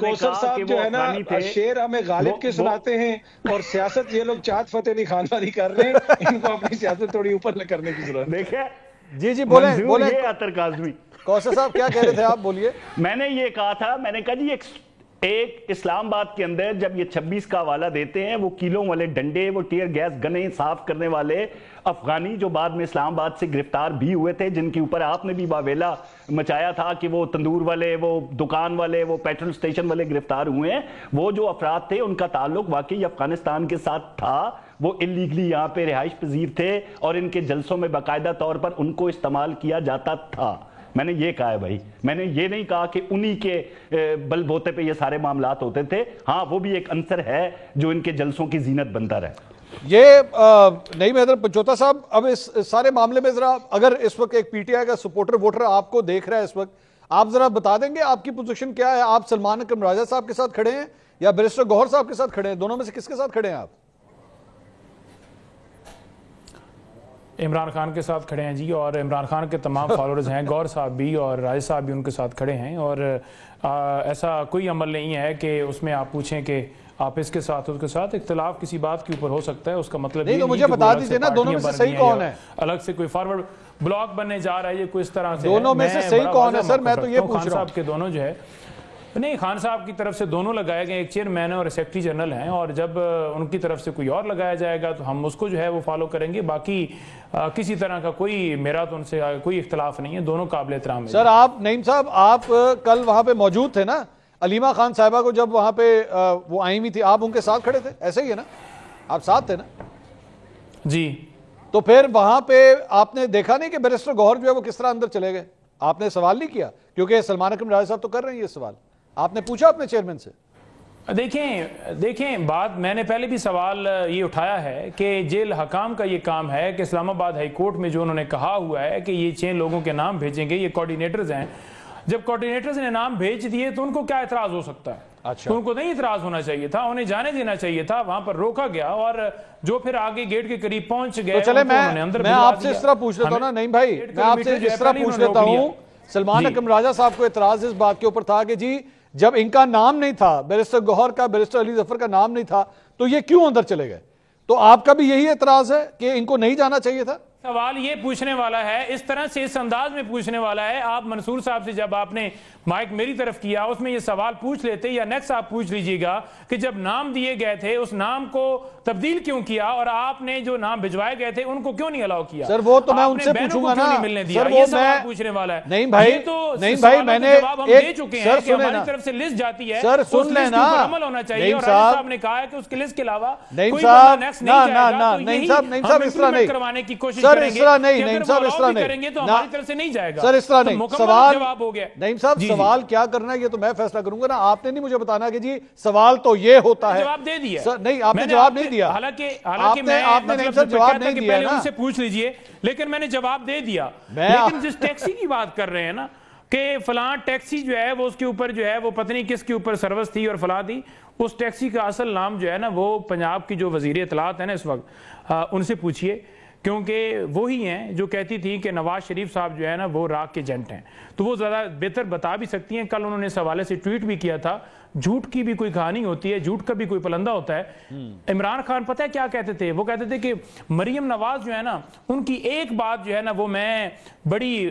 कौसर साहब जो है ना, शेर हमें गालिब के सुनाते हैं और सियासत ये लोग चाँद फतेह अली खान वाली कर रहे हैं, इनको अपनी सियासत थोड़ी ऊपर करने की जरूरत है। देखिए जी बोले अतर काज़मी, कौसर साहब क्या कह रहे थे आप, बोलिए। मैंने ये कहा था, मैंने कहा जी एक इस्लामाबाद के अंदर जब ये 26 का हवाला देते हैं, वो कीलों वाले डंडे, वो टीयर गैस गने साफ करने वाले अफगानी जो बाद में इस्लामाबाद से गिरफ्तार भी हुए थे, जिनके ऊपर आपने भी वावेला मचाया था कि वो तंदूर वाले, वो दुकान वाले, वो पेट्रोल स्टेशन वाले गिरफ्तार हुए हैं, वो जो अफराद थे उनका ताल्लुक वाकई अफगानिस्तान के साथ था, वो इलीगली यहाँ पे रिहाइश पजीर थे और इनके जलसों में बाकायदा तौर पर उनको इस्तेमाल किया जाता था। मैंने ये कहा है भाई, मैंने ये नहीं कहा कि उन्हीं के बलबोते पे ये सारे मामलात होते थे। हाँ, वो भी एक अंसर है जो इनके जलसों की जीनत बनता रहे। ये नईम हैदर पंजोथा साहब, अब इस सारे मामले में जरा, अगर इस वक्त एक पीटीआई का सपोर्टर वोटर आपको देख रहा है इस वक्त, आप जरा बता देंगे आपकी पोजीशन क्या है? आप सलमान अकरम राजा साहब के साथ खड़े हैं या बैरिस्टर गौहर साहब के साथ खड़े हैं? दोनों में से किसके साथ खड़े हैं आप? इमरान खान के साथ खड़े हैं जी, और इमरान खान के तमाम फॉलोअर्स हैं, गौर साहब भी और राज साहब भी उनके साथ खड़े हैं। और ऐसा कोई अमल नहीं है कि उसमें आप पूछें कि आप इसके साथ उसके साथ, इख्तिलाफ किसी बात के ऊपर हो सकता है, उसका मतलब नहीं, तो मुझे बता दीजिए ना, दोनों में से सही कौन है? अलग से कोई फॉरवर्ड ब्लॉक बनने जा रहा है, ये कोई इस तरह से दोनों में से सही कौन है सर? मैं तो ये पूछ रहा हूं। खान साहब के दोनों जो है, नहीं, खान साहब की तरफ से दोनों लगाए गए, एक चेयरमैन है और सेक्रेटरी जनरल हैं, और जब उनकी तरफ से कोई और लगाया जाएगा तो हम उसको जो है वो फॉलो करेंगे। बाकी किसी तरह का कोई, मेरा तो उनसे कोई इख्तिलाफ नहीं है, दोनों काबिल एहतराम है। सर आप नईम साहब, आप कल वहां पे मौजूद थे ना, अलीमा खान साहिबा को जब वहां पे वो आई हुई थी, आप उनके साथ खड़े थे, ऐसे ही है ना? आप साथ थे ना जी? तो फिर वहां पे आपने देखा नहीं कि बैरिस्टर गौहर जो है वो किस तरह अंदर चले गए? आपने सवाल नहीं किया? क्योंकि सलमान अकरम राजा साहब तो कर रहे हैं ये सवाल, आपने पूछा अपने चेयरमैन से? देखें बात, मैंने पहले भी सवाल ये उठाया है कि जेल हकाम का ये काम है कि इस्लामाबाद हाई कोर्ट में जो उन्होंने कहा हुआ है कि ये 6 लोगों के नाम भेजेंगे, ये कोऑर्डिनेटर्स हैं, जब कोऑर्डिनेटर्स ने नाम भेज दिए तो उनको क्या एतराज हो सकता है? अच्छा, तो उनको नहीं एतराज होना चाहिए था, उन्हें जाने देना चाहिए था, वहां पर रोका गया और जो फिर आगे गेट के करीब पहुंच गए। तो चले मैं आपसे इस तरह पूछ लेता हूं ना नईम भाई, मैं आपसे इस तरह पूछ लेता हूं, सलमान अकरम राजा साहब को एतराज इस बात के ऊपर था कि जी जब इनका नाम नहीं था, बैरिस्टर गौहर का, बैरिस्टर अली जफर का नाम नहीं था, तो ये क्यों अंदर चले गए? तो आपका भी यही एतराज है कि इनको नहीं जाना चाहिए था? सवाल ये पूछने वाला है, इस तरह से इस अंदाज में पूछने वाला है। आप मंसूर साहब से जब आपने माइक मेरी तरफ किया उसमें ये सवाल पूछ लेते, या नेक्स्ट आप पूछ लीजिएगा कि जब नाम दिए गए थे उस नाम को तब्दील क्यों किया और आपने जो नाम भिजवाए गए थे उनको क्यों नहीं अलाउ किया। सर वो तो मैं उनसे पूछूंगा ना, मिलने दिया, सर ये वो सवाल पूछने वाला है। नहीं भाई, तो नहीं भाई, मैंने जवाब हम दे चुके हैं कि हमारी तरफ से लिस्ट जाती है, सर सुन लेना, अमल होना चाहिए। और साहब ने कहा है कि उसकी लिस्ट के अलावा नहीं साहब, ना ना ना, नहीं साहब, नहीं साहब, इस तरह नहीं करवाने की कोशिश सर, इस तरह नहीं, नहीं साहब, इस तरह करेंगे तो हमारी तरफ से नहीं जाएगा सर, इस तरह नहीं। सवाल जवाब हो गया। नहीं साहब, सवाल क्या करना है ये तो मैं फैसला करूंगा ना, आपने नहीं मुझे बताना कि जी सवाल तो ये होता है। जवाब दे दिया सर, नहीं आपने जवाब नहीं दिया। हालांकि आपने नहीं सर जवाब नहीं दिया ना, उनसे पूछ लीजिए, लेकिन मैंने जवाब दे दिया। लेकिन जिस टैक्सी की बात कर रहे हैं ना कि फलां टैक्सी जो है वो उसके ऊपर जो है वो पत्नी किसके ऊपर सर्विस थी और फलां थी, उस टैक्सी का असल नाम जो है ना वो पंजाब की जो वजीर इत्तलात है ना इस वक्त, उनसे पूछिए, क्योंकि वो ही हैं जो कहती थी कि नवाज शरीफ साहब जो है ना वो राग के एजेंट हैं, तो वो ज़्यादा बेहतर बता भी सकती हैं। कल उन्होंने इस हवाले से ट्वीट भी किया था, झूठ की भी कोई कहानी होती है, झूठ का भी कोई पलंदा होता है। इमरान खान पता है क्या कहते थे, वो कहते थे कि मरियम नवाज जो है ना उनकी एक बात जो है ना वो मैं बड़ी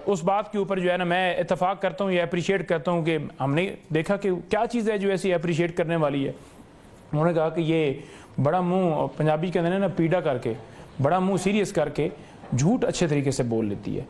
उस बात के ऊपर जो है ना मैं इत्तेफाक करता हूँ या अप्रिशिएट करता हूँ कि हमने देखा कि क्या चीज़ है जो ऐसी अप्रिशिएट करने वाली है। उन्होंने कहा कि ये बड़ा मुंह, पंजाबी के अंदर ना पीड़ा करके, बड़ा मुंह सीरियस करके झूठ अच्छे तरीके से बोल लेती है।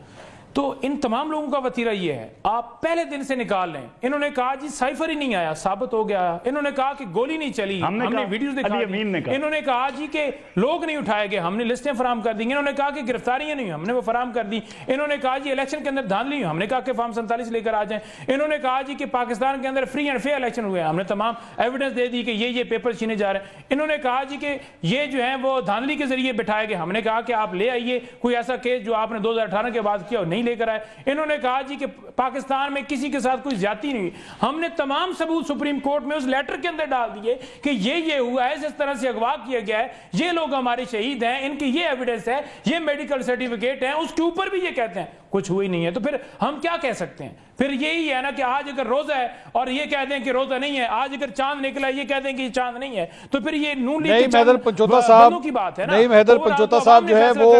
तो इन तमाम लोगों का वतीरा ये है, आप पहले दिन से निकाल लें। इन्होंने कहा जी साइफर ही नहीं आया, साबित हो गया। इन्होंने कहा कि गोली नहीं चली, हमने वीडियोस दिखा दी। इन्होंने कहा जी कि लोग नहीं उठाए गए, हमने लिस्टें फराम कर दी। इन्होंने कहा कि गिरफ्तारियां नहीं, हमने वो फराम कर दी। इन्होंने कहा जी इलेक्शन के अंदर धांधली, हमने कहा कि फॉर्म 47 लेकर आ जाए। इन्होंने कहा जी कि पाकिस्तान के अंदर फ्री एंड फेयर इलेक्शन हुए, हमने तमाम एविडेंस दे दी कि ये पेपर छीने जा रहे हैं। इन्होंने कहा जी कि ये जो है वो धांधली के जरिए बिठाए गए, हमने कहा कि आप ले आइए कोई ऐसा केस जो आपने 2018 के बाद किया और नहीं लेकर आए। उन्होंने कहा जी कि पाकिस्तान में किसी के साथ कोई ज्यादती नहीं हुई। हमने तमाम सबूत सुप्रीम कोर्ट में उस लेटर के अंदर डाल दिए कि ये हुआ है, जिस तरह से अगवा किया गया है, ये लोग हमारे शहीद हैं, इनकी ये एविडेंस है, ये मेडिकल सर्टिफिकेट है, उसके ऊपर भी ये कहते हैं कुछ हुई नहीं है। तो फिर हम क्या कह सकते हैं? फिर यही है ना कि आज अगर रोजा है और ये कहते हैं कि रोजा नहीं है, आज अगर चांद निकला ये कहते हैं कि चांद नहीं है, तो फिर ये नून लीग महदर पंचोता साहब की बात है ना। नहीं, महदर पंचोता साहब जो है वो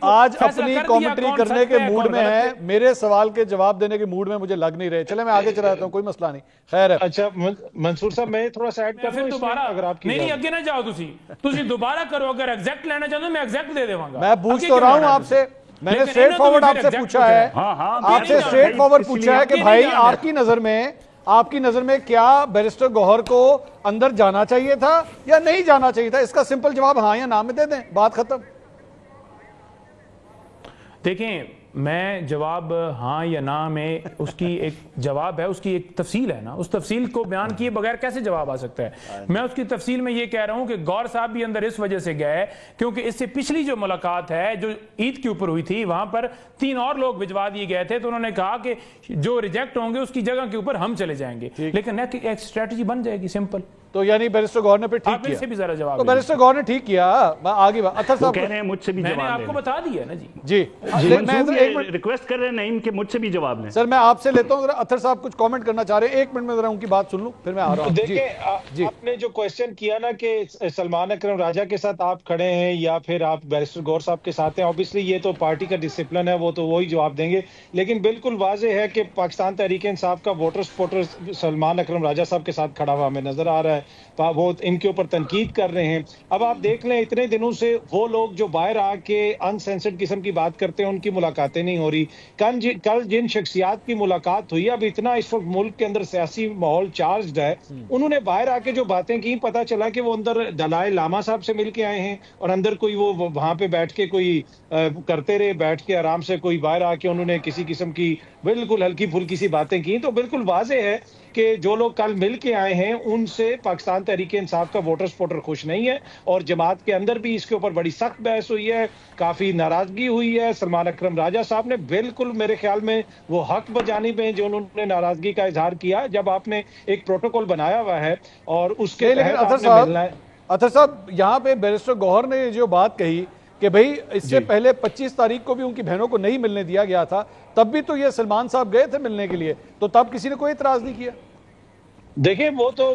आज अपनी कमेंट्री करने के मूड में है, मेरे सवाल के जवाब देने के मूड में मुझे लग नहीं रहे। चले मैं आगे चलाता हूँ, कोई मसला नहीं, खैर है। अच्छा मंसूर साहब मैं थोड़ा सा ऐड कर दूं दोबारा, अगर आप नहीं अगे ना जाओ, तुसी दोबारा करो। अगर एग्जैक्ट लेना चाहते हो मैं एग्जैक्ट दे देवांगा। मैं पूछ तो रहा हूं आपसे, मैंने स्ट्रेट फॉरवर्ड आपसे पूछा है, आपसे स्ट्रेट फॉरवर्ड पूछा है कि भाई आपकी नजर में क्या बैरिस्टर गौहर को अंदर जाना चाहिए था या नहीं जाना चाहिए था? इसका सिंपल जवाब हाँ या ना में दे दें, बात खत्म। देखें, मैं जवाब हाँ या ना में उसकी एक जवाब है, उसकी एक तफसील है ना, उस तफसील को बयान किए बगैर कैसे जवाब आ सकता है? मैं उसकी तफसील में ये कह रहा हूं कि गौर साहब भी अंदर इस वजह से गए क्योंकि इससे पिछली जो मुलाकात है जो ईद के ऊपर हुई थी, वहां पर 3 और लोग भिजवा दिए गए थे, तो उन्होंने कहा कि जो रिजेक्ट होंगे उसकी जगह के ऊपर हम चले जाएंगे। लेकिन एक स्ट्रेटजी बन जाएगी सिंपल। तो यानी बैरिस्टर गौहर ने फिर ठीक किया, से भी जरा जवाब तो बैरिस्टर गौहर ने ठीक किया। आगे अत्तर साहब कह रहे हैं मुझसे भी मैंने आपको बता दिया ना जी मैं रिक्वेस्ट कर रहे हैं नईम के मुझसे भी जवाब लें। सर मैं आपसे लेता हूं, अत्तर साहब कुछ कमेंट करना चाह रहे हैं, 1 मिनट में जरा उनकी बात सुन लूं फिर मैं आ रहा हूं। देखिए आपने जो क्वेश्चन किया ना कि सलमान अकरम राजा के साथ आप खड़े हैं या फिर आप बैरिस्टर गौहर साहब के साथ हैं, ऑब्वियसली ये तो पार्टी का डिसिप्लिन है, वो तो वही जवाब देंगे। लेकिन बिल्कुल वाज़ेह है कि पाकिस्तान तहरीक इंसाफ का वोटर सपोर्टर सलमान अकरम राजा साहब के साथ खड़ा हुआ हमें नजर आ रहा है, वो इनके ऊपर तनकीद कर रहे हैं। अब आप देख लें इतने दिनों से वो लोग जो बाहर आके अनसेंसर्ड किस्म की बात करते हैं उनकी मुलाकातें नहीं हो रही। कल जिन शख्सियात की मुलाकात हुई, अब इतना इस वक्त मुल्क के अंदर सियासी माहौल चार्ज्ड है, उन्होंने बाहर आके जो बातें की, पता चला कि वो अंदर दलाई लामा साहब से मिल के आए हैं और अंदर कोई वो वहां पे बैठ के कोई करते रहे, बैठ के आराम से कोई बाहर आके उन्होंने किसी किस्म की बिल्कुल हल्की फुल्की सी बातें की। तो बिल्कुल वाज़ेह है कि जो लोग कल मिल के आए हैं उनसे पाकिस्तान तहरीक इंसाफ का वोटर सपोर्टर खुश नहीं है और जमात के अंदर भी इसके ऊपर बड़ी सख्त बहस हुई है, काफी नाराजगी हुई है। सलमान अकरम राजा साहब ने बिल्कुल मेरे ख्याल में वो हक बजानिब है जो उन्होंने नाराजगी का इजहार किया जब आपने एक प्रोटोकॉल बनाया हुआ है और उसके अतर साहब यहाँ पे बैरिस्टर गौहर ने जो बात कही कि भाई इससे पहले 25 तारीख को भी उनकी बहनों को नहीं मिलने दिया गया था, तब भी तो ये सलमान साहब गए थे मिलने के लिए, तो तब किसी ने कोई इतराज नहीं किया। देखिए वो तो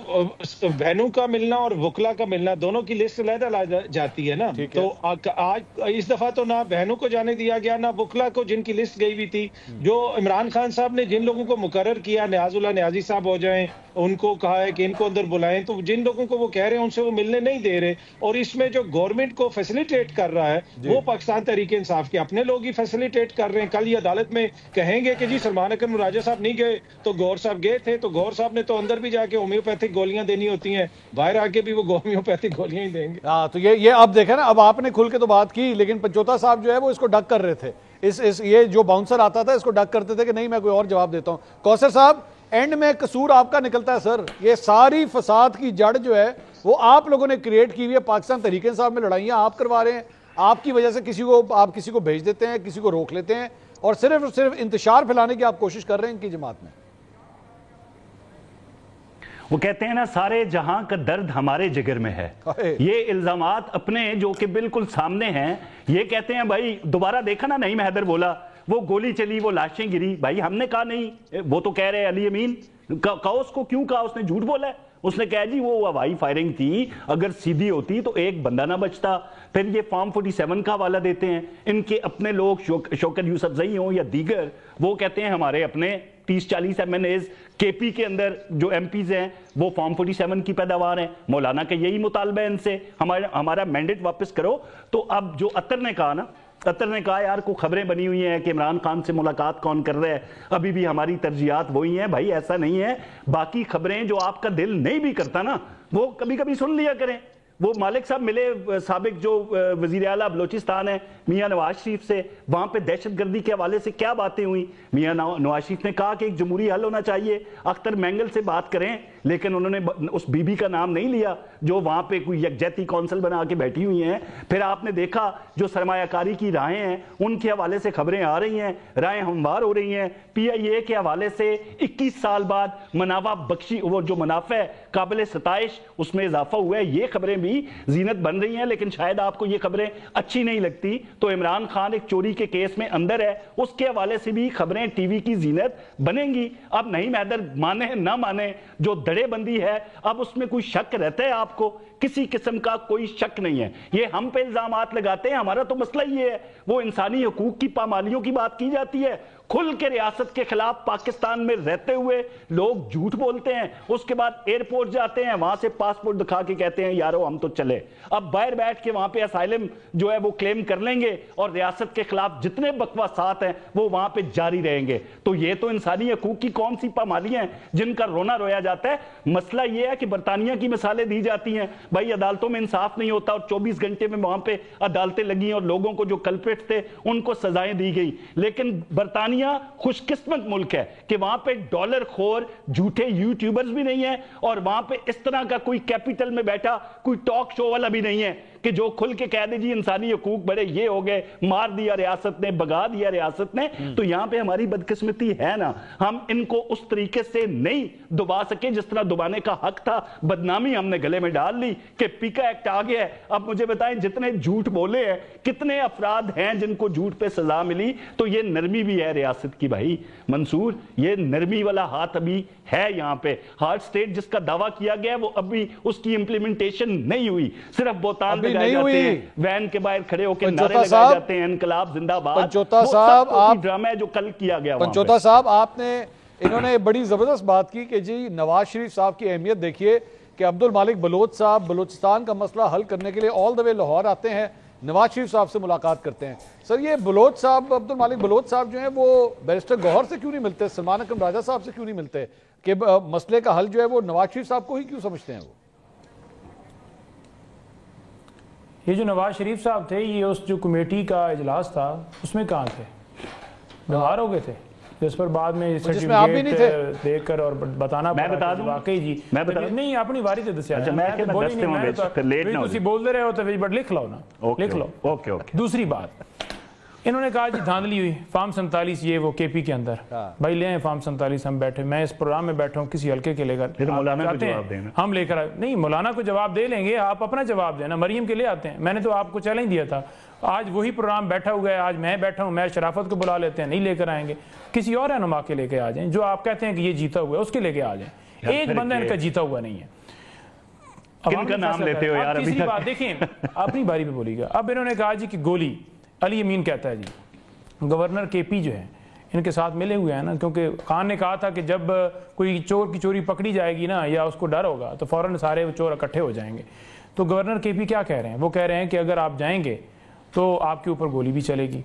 बहनों का मिलना और वकला का मिलना दोनों की लिस्ट अलग जाती है ना। तो आज इस दफा तो ना बहनों को जाने दिया गया ना वकला को, जिनकी लिस्ट गई हुई थी। जो इमरान खान साहब ने जिन लोगों को मुकर्रर किया, न्याजुल्लाह न्याजी साहब हो जाएं, उनको कहा है कि इनको अंदर बुलाएं, तो जिन लोगों को वो कह रहे हैं उनसे वो मिलने नहीं दे रहे। और इसमें जो गवर्नमेंट को फैसिलिटेट कर रहा है वो पाकिस्तान तहरीक इंसाफ के अपने लोग ही फैसिलिटेट कर रहे हैं। कल ये अदालत में कहेंगे कि जी सलमान अकरम राजा साहब नहीं गए तो गौर साहब गए थे, तो गौर साहब ने तो अंदर भी जाके होम्योपैथिक गोलियां देनी होती हैं, बाहर आके भी वो होम्योपैथिक गोलियां ही देंगे। हाँ, तो ये अब देखे ना, अब आपने खुल के तो बात की, लेकिन पंचोता साहब जो है वो इसको डक कर रहे थे। इस ये जो बाउंसर आता था इसको डक करते थे कि नहीं मैं कोई और जवाब देता हूं। कौसर साहब, एंड में कसूर आपका निकलता है सर। ये सारी फसाद की जड़ जो है वो आप लोगों ने क्रिएट की हुई है। पाकिस्तान तहरीक इंसाफ में लड़ाइयां आप करवा रहे हैं, आपकी वजह से आप किसी को भेज देते हैं, किसी को रोक लेते हैं, और सिर्फ इंतशार फैलाने की आप कोशिश कर रहे हैं इनकी जमात में। वो कहते हैं ना, सारे जहां का दर्द हमारे जिगर में है। ये इल्जामात अपने जो कि बिल्कुल सामने हैं, ये कहते हैं भाई दोबारा देखा ना, नईम हैदर बोला वो गोली चली, वो लाशें गिरी, भाई हमने कहा नहीं। वो तो कह रहे हैं अली अमीन कहा, उसको क्यों कहा, उसने झूठ बोला है। उसने कहा जी वो हवाई फायरिंग थी, अगर सीधी होती तो एक बंदा ना बचता। फिर ये फॉर्म 47 का हवाला देते हैं, इनके अपने लोग शौकत यूसुफजई हो या दीगर, वो कहते हैं हमारे अपने 30-40 MNAs केपी के अंदर जो MPs हैं वो फॉर्म 47 की पैदावार है। मौलाना का यही मुतालबा है इनसे, हमारा मैंडेट वापस करो। तो अब जो अतर ने कहा ना, अतर ने कहा यार को खबरें बनी हुई हैं कि इमरान खान से मुलाकात कौन कर रहा है, अभी भी हमारी तरजीहात वही हैं। भाई ऐसा नहीं है, बाकी खबरें जो आपका दिल नहीं भी करता ना वो कभी कभी सुन लिया करें। वो मालिक साहब मिले साबिक जो वजीर आला बलोचिस्तान है मियां नवाज शरीफ से, वहां पे दहशतगर्दी के हवाले से क्या बातें हुई। मियां नवाज शरीफ ने कहा कि एक जमहूरी हल होना चाहिए, अख्तर मैंगल से बात करें, लेकिन उन्होंने उस बीबी का नाम नहीं लिया जो वहां पे कोई यकजहती कौंसिल बना के बैठी हुई हैं। फिर आपने देखा जो सरमायाकारी की राहें हैं उनके हवाले से खबरें आ रही हैं, राहें हमवार हो रही हैं। PIA के हवाले से 21 साल बाद मनावा बख्शी, वो जो मुनाफा काबिल सताइश उसमें इजाफा हुआ है, ये खबरें भी जीनत बन रही हैं। लेकिन शायद आपको ये खबरें अच्छी नहीं लगती, तो इमरान खान एक चोरी के केस में अंदर है, उसके हवाले से भी खबरें टीवी की जीनत बनेंगी। अब नहीं मैदर माने ना माने, जो धड़ेबंदी है अब उसमें कोई शक रहता है आपको? किसी किस्म का कोई शक नहीं है। ये हम पे इल्जामात लगाते हैं, हमारा तो मसला ये है। वो इंसानी हकूक की पामालियों की बात की जाती है, खुल के रियासत के खिलाफ पाकिस्तान में रहते हुए लोग झूठ बोलते हैं, उसके बाद एयरपोर्ट जाते हैं, वहां से पासपोर्ट दिखा के कहते हैं यारो हम तो चले। अब बाहर बैठ के वहां पे असाइलम जो है वो क्लेम कर लेंगे और रियासत के खिलाफ जितने बकवासात हैं वो वहां पे जारी रहेंगे। तो ये तो इंसानी हकूक की कौन सी पामालियां हैं जिनका रोना रोया जाता है। मसला ये है कि बरतानिया की मिसालें दी जाती हैं, भाई अदालतों में इंसाफ नहीं होता और 24 घंटे में वहां पे अदालतें लगी और लोगों को जो कल्प्रिट थे उनको सजाएं दी गई। लेकिन बरतानिया खुशकिस्मत मुल्क है कि वहां पे डॉलर खोर झूठे यूट्यूबर्स भी नहीं है और वहां पे इस तरह का कोई कैपिटल में बैठा कोई टॉक शो वाला भी नहीं है कि जो खुल के कह दे जी इंसानी हकूक बड़े ये हो गए, मार दिया रियासत ने, भगा दिया रियासत ने। तो यहां पे हमारी बदकिस्मती है ना, हम इनको उस तरीके से नहीं दुबा सके जिस तरह दुबाने का हक था। बदनामी हमने गले में डाल ली कि पीका एक्ट आ गया है। अब मुझे बताएं जितने झूठ बोले हैं, कितने अफराद हैं जिनको झूठ पे सजा मिली। तो ये नरमी भी है रियासत की भाई मंसूर, ये नरमी वाला हाथ अभी है यहां पे। हार्ड स्टेट जिसका दावा किया गया है वो अभी उसकी इंप्लीमेंटेशन नहीं हुई, सिर्फ बोतान लगाए जाते हैं, वैन के बाहर खड़े होकर नारे लगाए जाते हैं इनकलाब जिंदाबाद। पंचोता साहब आप ड्रामा है जो कल किया गया। पंचोता साहब आपने इन्होंने बड़ी जबरदस्त बात की कि जी नवाज शरीफ साहब की अहमियत देखिए कि अब्दुल मालिक बलोच साहब बलूचिस्तान का मसला हल करने के लिए ऑल द वे लाहौर आते हैं, नवाज शरीफ साहब से मुलाकात करते हैं। सर ये बलोच साहब, अब्दुल मालिक बलोच साहब जो हैं वो बैरिस्टर गौहर से क्यों नहीं मिलते, सलमान अकरम राजा साहब से क्यों नहीं मिलते कि मसले का हल जो है वो नवाज शरीफ साहब को ही क्यों समझते हैं? वो ये जो नवाज शरीफ साहब थे, ये उस जो कमेटी का इजलास था उसमें कहाँ थे? बीमार हो गए थे जिस पर बाद में सर्टिफिकेट देकर और बताना मैं बता दूं वाकई जी मैं बता नहीं अपनी बारी से दस्या। अच्छा मैं बोल रहे हो तो बट लिख लो ना, लिख लो। Okay okay. दूसरी बात इन्होंने कहा जी धांधली हुई फॉर्म 47 ये वो केपी के अंदर, भाई ले आए फॉर्म 47, हम बैठे, मैं इस प्रोग्राम में बैठा हूँ किसी हल्के के लेकर, मौलाना को जवाब देना, हम लेकर नहीं मौलाना को जवाब दे लेंगे, आप अपना जवाब देना, मरियम के लिए आते हैं। मैंने तो आपको चैलेंज दिया था, आज वही प्रोग्राम बैठा हुआ है, आज मैं बैठा हूँ, मैं शराफत को बुला लेते हैं, नहीं लेकर आएंगे, किसी और रहनुमा के लेके आ जाएं, जो आप कहते हैं कि ये जीता हुआ है उसके लेके आ जाएं। एक बंदा इनका जीता हुआ नहीं है। किनका नाम लेते हो यार? तीसरी बात देखें, अपनी बारी पे बोलिएगा। अब इन्होंने कहा जी कि गोली, अली अमीन कहता है जी गवर्नर केपी जो है इनके साथ मिले हुए हैं ना, क्योंकि खान ने कहा था कि जब कोई चोर की चोरी पकड़ी जाएगी ना या उसको डर होगा तो फौरन सारे चोर इकट्ठे हो जाएंगे। तो गवर्नर केपी क्या कह रहे हैं? वो कह रहे हैं कि अगर आप जाएंगे तो आपके ऊपर गोली भी चलेगी।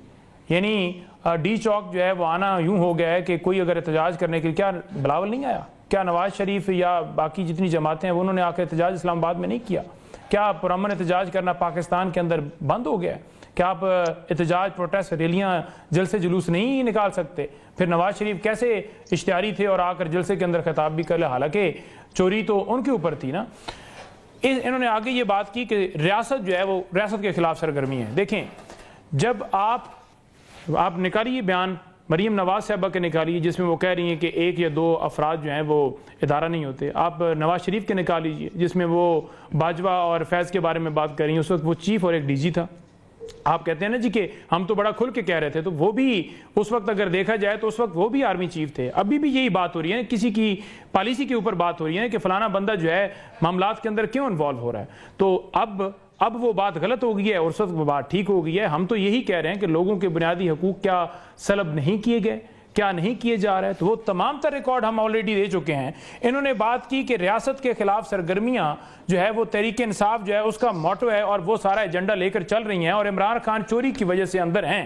यानी डी चौक जो है वो आना यूं हो गया है कि कोई अगर एहतजाज करने के लिए, क्या बिलावल नहीं आया? क्या नवाज शरीफ या बाकी जितनी जमातें हैं उन्होंने आकर एहतजाज इस्लामाबाद में नहीं किया? क्या पुरअमन एहतजाज करना पाकिस्तान के अंदर बंद हो गया है? क्या आप एहतजाज, प्रोटेस्ट, रैलियां, जलसे जुलूस नहीं निकाल सकते? फिर नवाज शरीफ कैसे इश्तिहारी थे और आकर जलसे के अंदर खिताब भी कर ले, हालांकि चोरी तो उनके ऊपर थी ना। इन्होंने आगे ये बात की कि रियासत जो है वो रियासत के खिलाफ सरगर्मी है। देखें, जब आप निकालिए बयान मरीम नवाज साहबा के निकालिए जिसमें वो कह रही हैं कि एक या दो अफराद जो हैं वो इदारा नहीं होते। आप नवाज शरीफ के निकाल लीजिए जिसमें वो बाजवा और फैज़ के बारे में बात कर रही हैं, उस वक्त वो चीफ और एक डीजी था। आप कहते हैं ना जी कि हम तो बड़ा खुल के कह रहे थे, तो वो भी उस वक्त अगर देखा जाए तो उस वक्त वो भी आर्मी चीफ थे। अभी भी यही बात हो रही है, किसी की पॉलिसी के ऊपर बात हो रही है कि फलाना बंदा जो है मामलात के अंदर क्यों इन्वॉल्व हो रहा है। तो अब वो बात गलत हो गई है और उस वक्त वो बात ठीक हो गई है। हम तो यही कह रहे हैं कि लोगों के बुनियादी हकूक क्या सलब नहीं किए गए, क्या नहीं किए जा रहे हैं, तो वो तमाम तर रिकॉर्ड हम ऑलरेडी दे चुके हैं। इन्होंने बात की कि रियासत के खिलाफ सरगर्मियां जो है वो तहरीक इंसाफ जो है उसका मोटो है और वो सारा एजेंडा लेकर चल रही हैं और इमरान खान चोरी की वजह से अंदर हैं।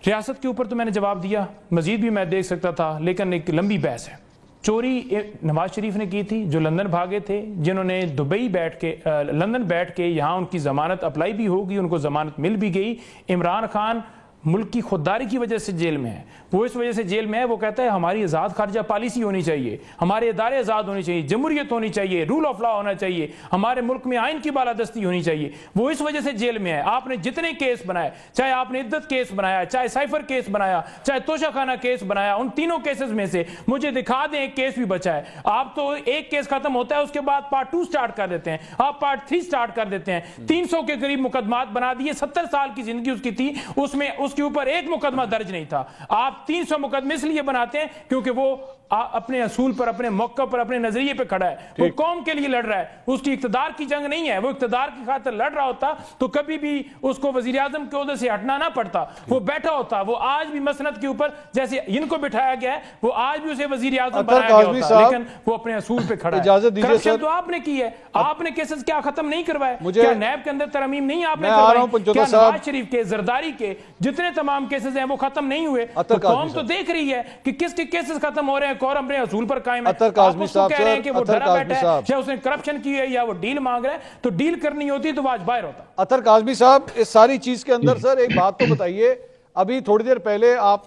रियासत के ऊपर तो मैंने जवाब दिया, मजीद भी मैं देख सकता था, लेकिन एक लंबी बहस है। चोरी नवाज शरीफ ने की थी जो लंदन भागे थे, जिन्होंने दुबई बैठ के लंदन बैठ के यहाँ उनकी जमानत अप्लाई भी होगी, उनको जमानत मिल भी गई। इमरान खान मुल्क की खुददारी की वजह से जेल में है। वो इस वजह से जेल में है, वो कहता है हमारी आज़ाद खारजा पॉलिसी होनी चाहिए, हमारे इदारे आज़ाद होने चाहिए, जमहूरियत होनी चाहिए, रूल ऑफ लॉ होना चाहिए, हमारे मुल्क में आइन की बालादस्ती होनी चाहिए। वो इस वजह से जेल में है। आपने जितने केस बनाए, चाहे आपने इद्दत केस बनाया, चाहे साइफर केस बनाया, चाहे तोशाखाना केस बनाया, उन तीनों केसेस में से मुझे दिखा दें एक केस भी बचा है। आप तो एक केस खत्म होता है उसके बाद पार्ट 2 स्टार्ट कर देते हैं, आप पार्ट 3 स्टार्ट कर देते हैं। 300 के करीब मुकदमात बना दिए, 70 साल की जिंदगी उसकी थी, उसमें उसके ऊपर एक मुकदमा दर्ज नहीं था। आप 300 मुकदमे इसलिए बनाते हैं क्योंकि वो अपने असूल पर, अपने मौके पर, अपने नजरिए पे खड़ा है, वो कौम के लिए लड़ रहा है, उसकी इक्तदार की जंग नहीं है। वो इक्तदार की खातिर लड़ रहा होता तो कभी भी उसको वजीर आजम के ओहदे से हटना ना पड़ता, वो बैठा होता। वो आज भी मसनद के ऊपर जैसे इनको बिठाया गया है, वो आज भी उसे वजीर आजम बनाया गया होता, लेकिन वो अपने असूल पे खड़ा है। इजाजत दीजिए सर। तो आपने की है, आपने केसेस क्या खत्म नहीं करवाए? क्या नैब के अंदर तरमीम नहीं आपने करवाई? क्या नवाज शरीफ के, जरदारी के जितने तमाम केसेस हैं वो खत्म नहीं हुए? कौम तो देख रही है कि किसके केसेस खत्म हो रहे हैं, कौन अपने असूल पर कायम है। आप उसको कह रहे हैं कि वो डरा बैठा है, या उसने करप्शन की है या वो डील मांग रहा है, तो डील करनी होती तो वो आज बाहर होता। अतर काज़मी साहब, इस सारी चीज के अंदर सर एक बात तो बताइए, अभी थोड़ी देर पहले आप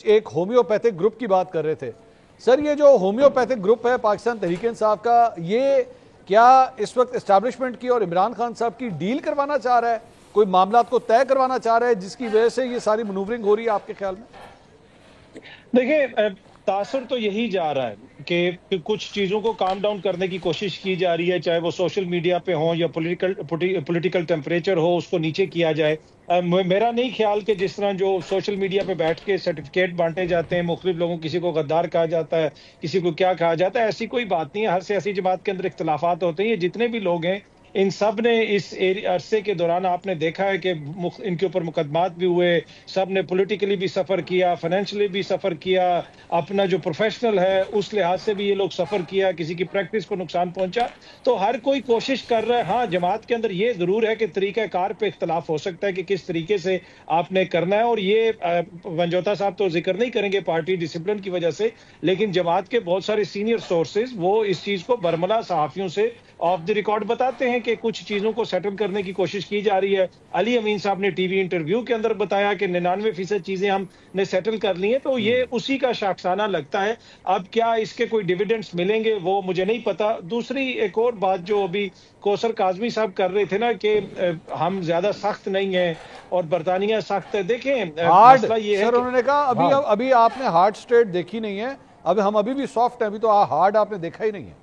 एक होम्योपैथिक ग्रुप की बात कर रहे थे। सर ये जो होम्योपैथिक ग्रुप है पाकिस्तान तहरीक इंसाफ का, ये क्या इस वक्त एस्टैब्लिशमेंट की और इमरान खान साहब की डील करवाना चाह रहा है, कोई मामलात को तय करवाना चाह रहा है जिसकी वजह से ये सारी मनूवरिंग हो रही है आपके ख्याल में? देखिए, तासर तो यही जा रहा है कि कुछ चीज़ों को काम डाउन करने की कोशिश की जा रही है, चाहे वो सोशल मीडिया पे हो या पॉलिटिकल टेम्परेचर हो, उसको नीचे किया जाए। मेरा नहीं ख्याल कि जिस तरह जो सोशल मीडिया पे बैठ के सर्टिफिकेट बांटे जाते हैं मुख्तलिफ लोगों, किसी को गद्दार कहा जाता है, किसी को क्या कहा जाता है, ऐसी कोई बात नहीं है। हर सियासी जमात के अंदर इख्तलाफात होते हैं। ये जितने भी लोग हैं इन सब ने इस अरसे के दौरान आपने देखा है कि इनके ऊपर मुकदमात भी हुए, सब ने पॉलिटिकली भी सफ़र किया, फाइनेंशियली भी सफ़र किया, अपना जो प्रोफेशनल है उस लिहाज से भी ये लोग सफ़र किया, किसी की प्रैक्टिस को नुकसान पहुंचा। तो हर कोई कोशिश कर रहा है। हाँ, जमात के अंदर ये ज़रूर है कि तरीक़ाकार पे इख्तलाफ हो सकता है कि किस तरीके से आपने करना है, और ये वंजौता साहब तो जिक्र नहीं करेंगे पार्टी डिसिप्लिन की वजह से, लेकिन जमात के बहुत सारे सीनियर सोर्सेज वो इस चीज़ को बरमला सहाफ़ियों से ऑफ द रिकॉर्ड बताते हैं कि कुछ चीजों को सेटल करने की कोशिश की जा रही है। अली अमीन साहब ने टीवी इंटरव्यू के अंदर बताया कि 99% चीजें हमने सेटल कर ली हैं, तो ये उसी का शाखसाना लगता है। अब क्या इसके कोई डिविडेंड्स मिलेंगे वो मुझे नहीं पता। दूसरी एक और बात जो अभी कौसर काज़मी साहब कर रहे थे ना कि हम ज्यादा सख्त नहीं है और बरतानिया सख्त है। देखें, मसला ये है, उन्होंने कहा अभी आपने हार्ड स्टेट देखी नहीं है, अब हम अभी भी सॉफ्ट है, अभी तो हार्ड आपने देखा ही नहीं है।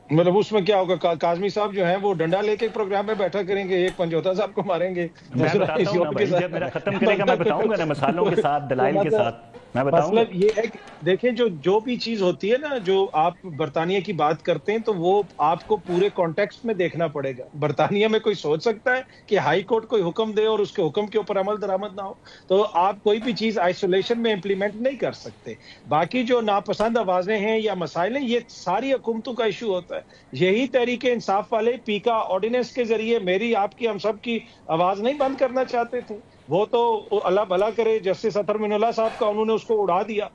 मतलब उसमें क्या होगा, काज़मी साहब जो हैं वो डंडा लेके प्रोग्राम में बैठा करेंगे, एक पंजोता साहब को मारेंगे। मैं बताता हूं ना भाई, जब मेरा खत्म करेगा मैं बताऊंगा ना, मसालों के साथ, दलाइल के साथ। मैं बताऊंगा। मतलब ये है कि देखें, जो भी चीज होती है ना, जो आप बरतानिया की बात करते हैं, तो वो आपको पूरे कॉन्टेक्स्ट में देखना पड़ेगा। बरतानिया में कोई सोच सकता है कि हाई कोर्ट कोई हुक्म दे और उसके हुक्म के ऊपर अमल दरामद ना हो? तो आप कोई भी चीज आइसोलेशन में इंप्लीमेंट नहीं कर सकते। बाकी जो नापसंद आवाजें हैं या मसाइल हैं, ये सारी हुकूमतों का इशू होता है। यही तहरीक इंसाफ वाले पीका ऑर्डिनेंस के जरिए मेरी, आपकी, हम सब की आवाज नहीं बंद करना चाहते थे। वो तो अल्लाह भला करे, जस्टिस अतर मिनुल्लाह साहब का, उन्होंने उसको उड़ा दिया।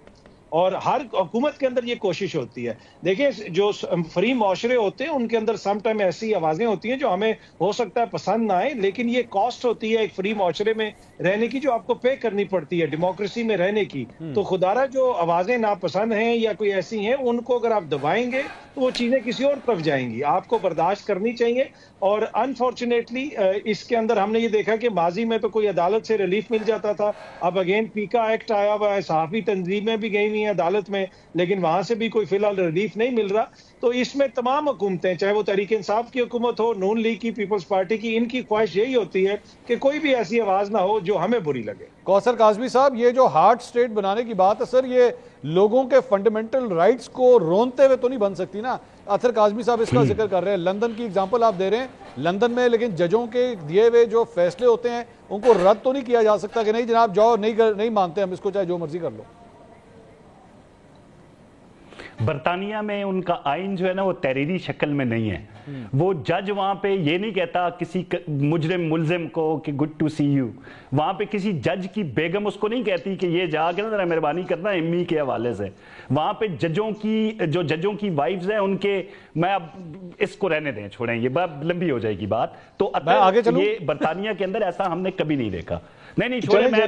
और हर हुकूमत के अंदर ये कोशिश होती है। देखिए, जो फ्री मुआशरे होते हैं उनके अंदर सम टाइम ऐसी आवाजें होती हैं जो हमें हो सकता है पसंद ना आए, लेकिन ये कॉस्ट होती है एक फ्री मुआशरे में रहने की, जो आपको पे करनी पड़ती है डेमोक्रेसी में रहने की। तो खुदारा जो आवाजें नापसंद हैं या कोई ऐसी हैं, उनको अगर आप दबाएंगे तो वो चीजें किसी और तरफ जाएंगी। आपको बर्दाश्त करनी चाहिए। और अनफॉर्चुनेटली इसके अंदर हमने ये देखा कि माजी में तो कोई अदालत से रिलीफ मिल जाता था, अब अगेन पीका एक्ट आया हुआ है, सहाफी तंजीमें भी गई हुई हैं अदालत में, लेकिन वहां से भी कोई फिलहाल रिलीफ नहीं मिल रहा। तो इसमें तमाम हुकूमतें, चाहे वो तहरीक इंसाफ की हुकूमत हो, नून लीग की, पीपल्स पार्टी की, इनकी ख्वाहिश यही होती है कि कोई भी ऐसी आवाज ना हो जो हमें बुरी लगे। कौसर काज़मी साहब, ये जो हार्ड स्टेट बनाने की बात है सर, ये लोगों के फंडामेंटल राइट्स को रोनते हुए तो नहीं बन सकती ना। अतर काज़मी साहब इसका जिक्र कर रहे हैं, लंदन की एग्जांपल आप दे रहे हैं, लंदन में लेकिन जजों के दिए हुए जो फैसले होते हैं उनको रद्द तो नहीं किया जा सकता कि नहीं जनाब जाओ, नहीं मानते हम इसको, चाहे जो मर्जी कर लो। बरतानिया में उनका आइन जो है ना, वो तहरीरी शक्ल में नहीं है। वो जज वहां पे ये नहीं कहता किसी मुलजिम को कि गुड टू सी यू। वहां पे किसी जज की बेगम उसको नहीं कहती कि ये जाके ना जरा मेहरबानी करना एम्मी के हवाले से। वहां पे जजों की वाइफ्स हैं उनके, मैं अब इसको रहने दें, छोड़ें, ये बात लंबी हो जाएगी बात। तो आगे चलूं? ये बरतानिया के अंदर ऐसा हमने कभी नहीं देखा। नहीं छोड़े, मैं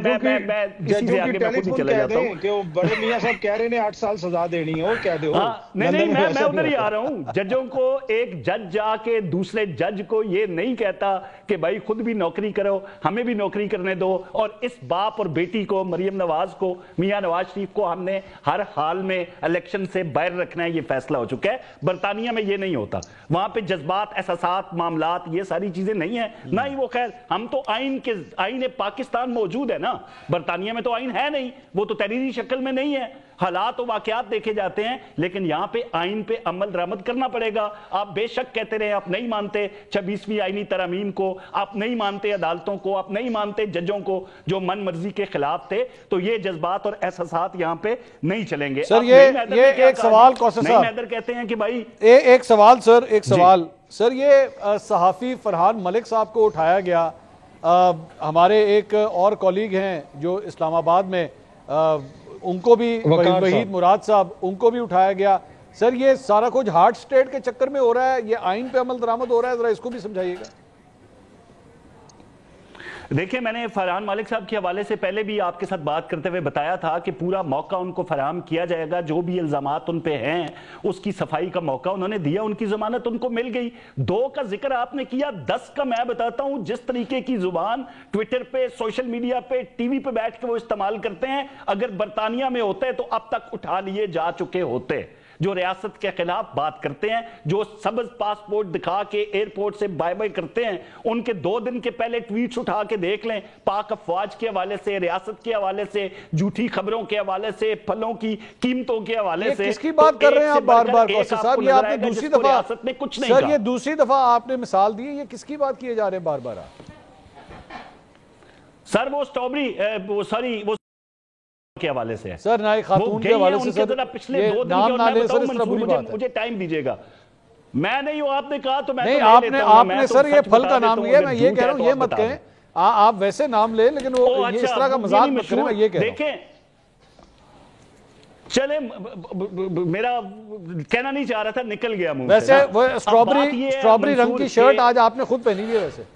इसी से आगे मैं खुद ही चला जाता हूं कि वो बड़े मियां साहब कह रहे हैं 8 साल सजा देनी है, वो कह दो। नहीं, मैं उधर ही आ रहा हूं। जजों को एक जज जाके दूसरे जज को ये नहीं कहता कि भाई खुद भी नौकरी करो, हमें भी नौकरी करने दो। और इस बाप और बेटी को, मरियम नवाज को, मियां नवाज शरीफ को हमने हर हाल में इलेक्शन से बाहर रखना है, ये फैसला हो चुका है। बरतानिया में ये नहीं होता। वहां पे जज्बात, एहसासात, मामलात, ये सारी चीजें नहीं है ना ही वो। खैर, हम तो आईन पाकिस्तान मौजूद है ना, बरतानिया में तो आइन है नहीं, वो तो तहरीरी शक्ल में नहीं है। हालात और वाकयात देखे जाते हैं, लेकिन यहां पे आइन पे अमल दरामद करना पड़ेगा। आप बेशक कहते रहे आप नहीं मानते 26वीं आईनी तरमीम को, आप नहीं मानते अदालतों को, आप नहीं मानते जजों को जो मन मर्जी के खिलाफ थे, तो ये जज्बात और एहसासात यहां पे नहीं चलेंगे। सर ये एक सवाल कौसर साहब, मैदर कहते हैं कि भाई एक सवाल सर, ये सहाफी फरहान मलिक साहब को उठाया गया, हमारे एक और कॉलीग हैं जो इस्लामाबाद में, उनको भी, वहीद मुराद साहब, उनको भी उठाया गया। सर ये सारा कुछ हार्ड स्टेट के चक्कर में हो रहा है, ये आइन पे अमल दरामद हो रहा है, जरा इसको भी समझाइएगा। देखिए, मैंने फरहान मालिक साहब के हवाले से पहले भी आपके साथ बात करते हुए बताया था कि पूरा मौका उनको फराहम किया जाएगा, जो भी इल्जामात उन पे हैं उसकी सफाई का मौका उन्होंने दिया, उनकी जमानत उनको मिल गई। 2 का जिक्र आपने किया, 10 का मैं बताता हूं। जिस तरीके की जुबान ट्विटर पे, सोशल मीडिया पे, टीवी पे बैठ के वो इस्तेमाल करते हैं, अगर बरतानिया में होते तो अब तक उठा लिए जा चुके होते। जो रियासत के खिलाफ बात करते हैं, जो सबज पासपोर्ट दिखा के एयरपोर्ट से बाय बाय करते हैं, उनके 2 दिन के पहले ट्वीट्स उठा के देख लें, पाक अफवाज के हवाले से, रियासत के हवाले से, झूठी खबरों के हवाले से, फलों की कीमतों के हवाले से। किसकी बात कर रहे हैं आप बार-बार कौसर साहब? ये आपने दूसरी दफा रियासत ने कुछ नहीं सर, कहा। ये दूसरी दफा आपने मिसाल दी, ये किसकी बात किए जा रहे हैं बार-बार? सर वो स्ट्रॉबेरी, वो के हवाले से है सर, नाई खातून के हवाले से सर, पिछले 2 दिन नाम ना ले सर, इस तरह बुरी बात है। मुझे टाइम दीजिएगा, मैं नहीं हूं, आपने कहा तो मैं नहीं, तो आपने सर ये फल का नाम लिया, मैं ये कह रहा हूं ये मत कहें, आप वैसे नाम ले, लेकिन वो इस तरह का मजाक मत करें, मैं ये कह रहा हूं। देखें, चले, मेरा कहना नहीं चाह रहा था, निकल गया मुंह से। वैसे वो स्ट्रॉबेरी रंग की शर्ट आज आपने खुद पहनी हुई है वैसे।